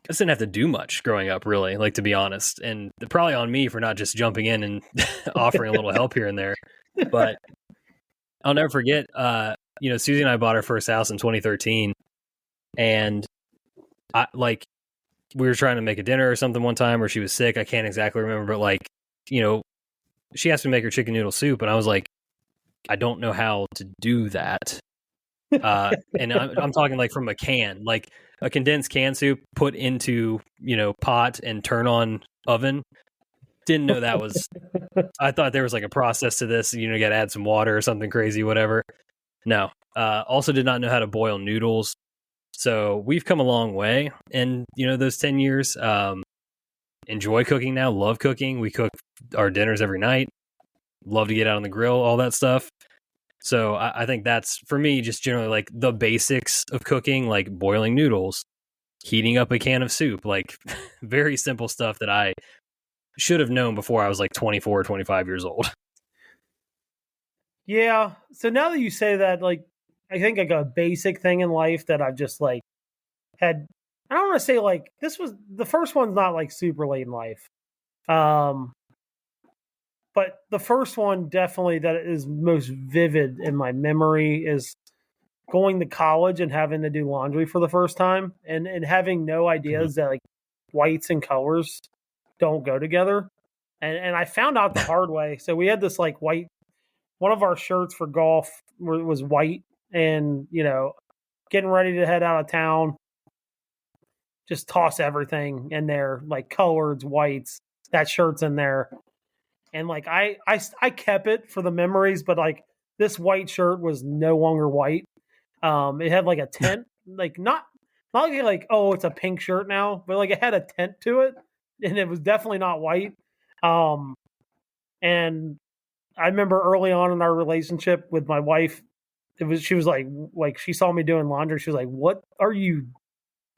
I just didn't have to do much growing up, really, like to be honest. And probably on me for not just jumping in and offering a little help here and there. But I'll never forget, Susie and I bought our first house in 2013, and we were trying to make a dinner or something one time, or she was sick. I can't exactly remember, but she asked me to make her chicken noodle soup, and I was like, I don't know how to do that. And I'm talking like from a can, like a condensed canned soup put into, pot and turn on oven. Didn't know that was, I thought there was like a process to this, you got to add some water or something crazy, whatever. No. Also did not know how to boil noodles. So we've come a long way in, those 10 years. Enjoy cooking now, love cooking. We cook our dinners every night. Love to get out on the grill, all that stuff. So I think that's, for me, just generally like the basics of cooking, like boiling noodles, heating up a can of soup, like very simple stuff that I should have known before I was like 24 or 25 years old. Yeah. So now that you say that, like, I think like a basic thing in life that I've just like had, I don't want to say like, this was, the first one's not like super late in life. But the first one definitely that is most vivid in my memory is going to college and having to do laundry for the first time and having no ideas that like whites and colors don't go together. And I found out the hard way. So we had this like white, one of our shirts for golf was white and, getting ready to head out of town, just toss everything in there, like coloreds, whites, that shirt's in there. And like I kept it for the memories, but like this white shirt was no longer white. It had like a tint, like not like oh it's a pink shirt now, but like it had a tint to it, and it was definitely not white. And I remember early on in our relationship with my wife, she was like she saw me doing laundry. She was like, "What are you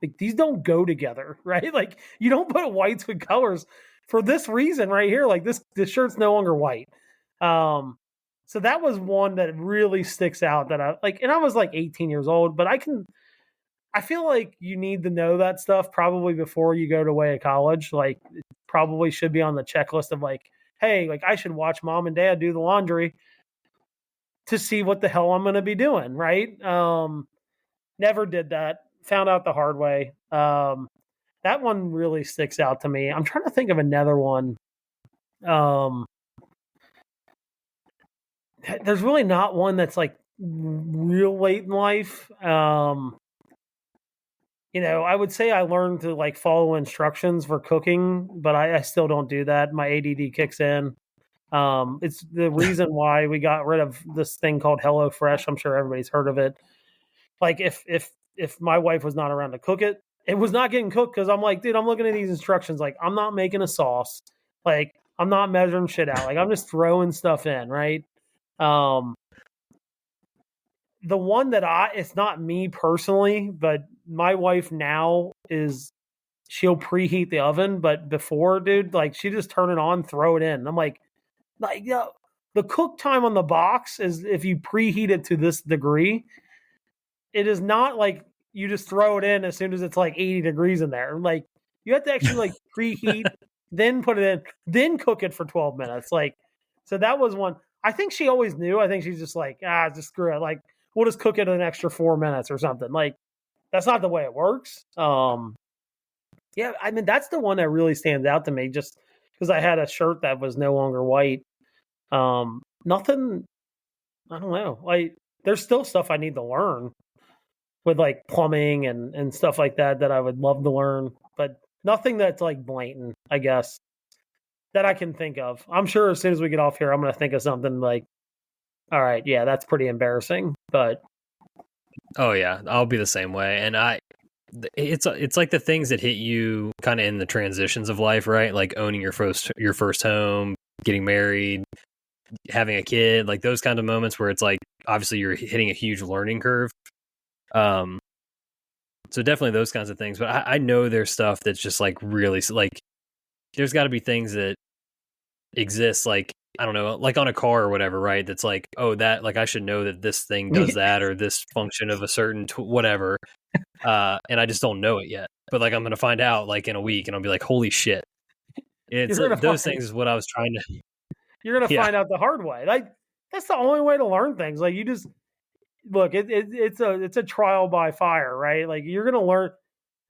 like? These don't go together, right? Like you don't put whites with colors." For this reason right here, like this shirt's no longer white. So that was one that really sticks out that I like, and I was like 18 years old, but I feel like you need to know that stuff probably before you go to away at college. Like it probably should be on the checklist of like, hey, like I should watch mom and dad do the laundry to see what the hell I'm going to be doing. Right. Never did that. Found out the hard way. That one really sticks out to me. I'm trying to think of another one. There's really not one that's like real late in life. I would say I learned to like follow instructions for cooking, but I still don't do that. My ADD kicks in. It's the reason why we got rid of this thing called HelloFresh. I'm sure everybody's heard of it. Like if my wife was not around to cook it, it was not getting cooked because I'm like, dude, I'm looking at these instructions. Like, I'm not making a sauce. Like, I'm not measuring shit out. Like, I'm just throwing stuff in, right? The one that it's not me personally, but my wife now she'll preheat the oven. But before, dude, like, she just turn it on, throw it in. And I'm like, the cook time on the box is if you preheat it to this degree, it is not like you just throw it in as soon as it's like 80 degrees in there. Like you have to actually like preheat, then put it in, then cook it for 12 minutes. Like, so that was one. I think she always knew. I think she's just like, just screw it. Like, we'll just cook it an extra 4 minutes or something. Like, that's not the way it works. Yeah, I mean, that's the one that really stands out to me just because I had a shirt that was no longer white. Nothing, I don't know. Like, there's still stuff I need to learn with like plumbing and stuff like that I would love to learn, but nothing that's like blatant, I guess, that I can think of. I'm sure as soon as we get off here, I'm going to think of something like, all right, yeah, that's pretty embarrassing, but. Oh yeah, I'll be the same way. And it's like the things that hit you kind of in the transitions of life, right? Like owning your first home, getting married, having a kid, like those kind of moments where it's like obviously you're hitting a huge learning curve. So definitely those kinds of things. But I know there's stuff that's just like really like there's got to be things that exist, like I don't know, like on a car or whatever, right? That's like, oh, that like I should know that this thing does that or this function of a certain whatever. And I just don't know it yet. But like I'm gonna find out like in a week, and I'll be like, holy shit! It's those things is what I was trying to. You're gonna find out the hard way. Like that's the only way to learn things. Like you just look. It's a trial by fire, right? Like you're gonna learn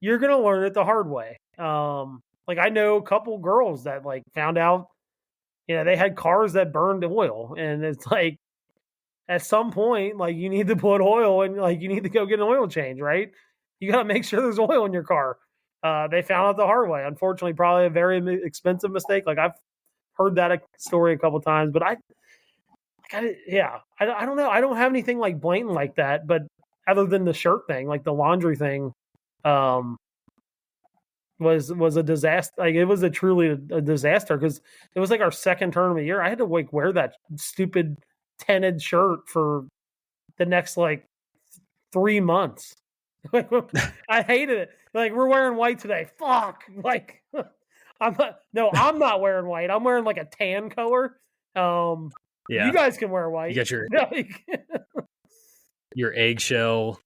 it the hard way. Like I know a couple girls that like found out, they had cars that burned oil, and it's like at some point, like you need to put oil and like you need to go get an oil change, right? You got to make sure there's oil in your car. They found out the hard way. Unfortunately, probably a very expensive mistake. Like I've heard that story a couple times, but I don't know. I don't have anything like blatant like that, but other than the shirt thing, like the laundry thing, was a disaster. Like it was truly a disaster because it was like our second tournament year. I had to like wear that stupid tinted shirt for the next like 3 months. I hated it. Like we're wearing white today. Fuck. Like I'm not wearing white. I'm wearing like a tan color. Yeah. You guys can wear white. You got your eggshell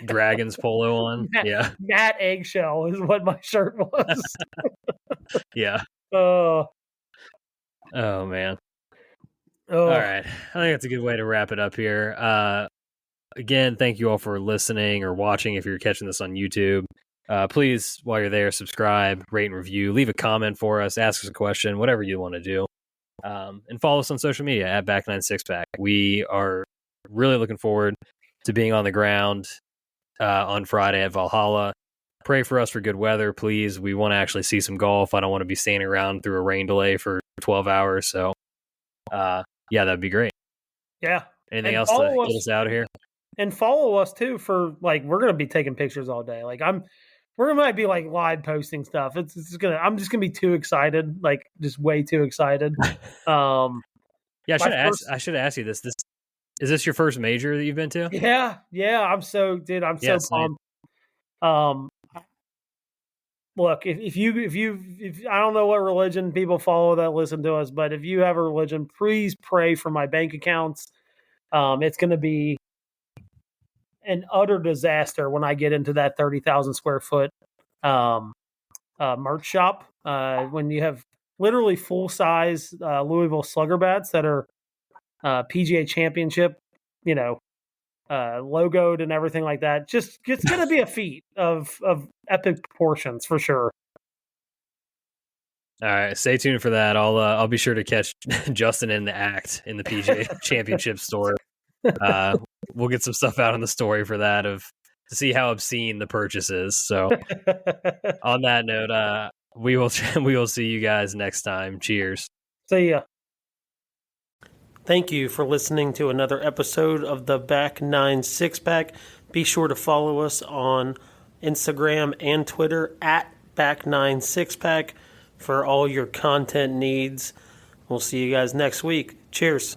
Dragons polo on. Matte eggshell is what my shirt was. Yeah. Oh man. All right. I think that's a good way to wrap it up here. Again, thank you all for listening or watching if you're catching this on YouTube. Please, while you're there, subscribe, rate, and review. Leave a comment for us. Ask us a question, whatever you want to do. And follow us on social media at Back96Pack. We are really looking forward to being on the ground on Friday at Valhalla. Pray for us for good weather, please. We want to actually see some golf. I don't want to be standing around through a rain delay for 12 hours. So, that'd be great. Yeah. Anything else to get us out of here? And follow us too for like we're gonna be taking pictures all day. Like we're might be like live posting stuff. I'm just gonna be too excited, like just way too excited. I should have asked you this. Is this your first major that you've been to? Yeah. I'm so pumped. Look, if I don't know what religion people follow that listen to us, but if you have a religion, please pray for my bank accounts. It's going to be an utter disaster when I get into that 30,000 square foot merch shop. When you have literally full size Louisville Slugger bats that are PGA Championship, logoed and everything like that. Just it's going to be a feat of epic proportions for sure. All right, stay tuned for that. I'll be sure to catch Justin in the act in the PGA Championship store. We'll get some stuff out on the story for that to see how obscene the purchase is. So, on that note, we will see you guys next time. Cheers. See ya. Thank you for listening to another episode of the Back 9 Six-Pack. Be sure to follow us on Instagram and Twitter at Back 9 Six-Pack for all your content needs. We'll see you guys next week. Cheers.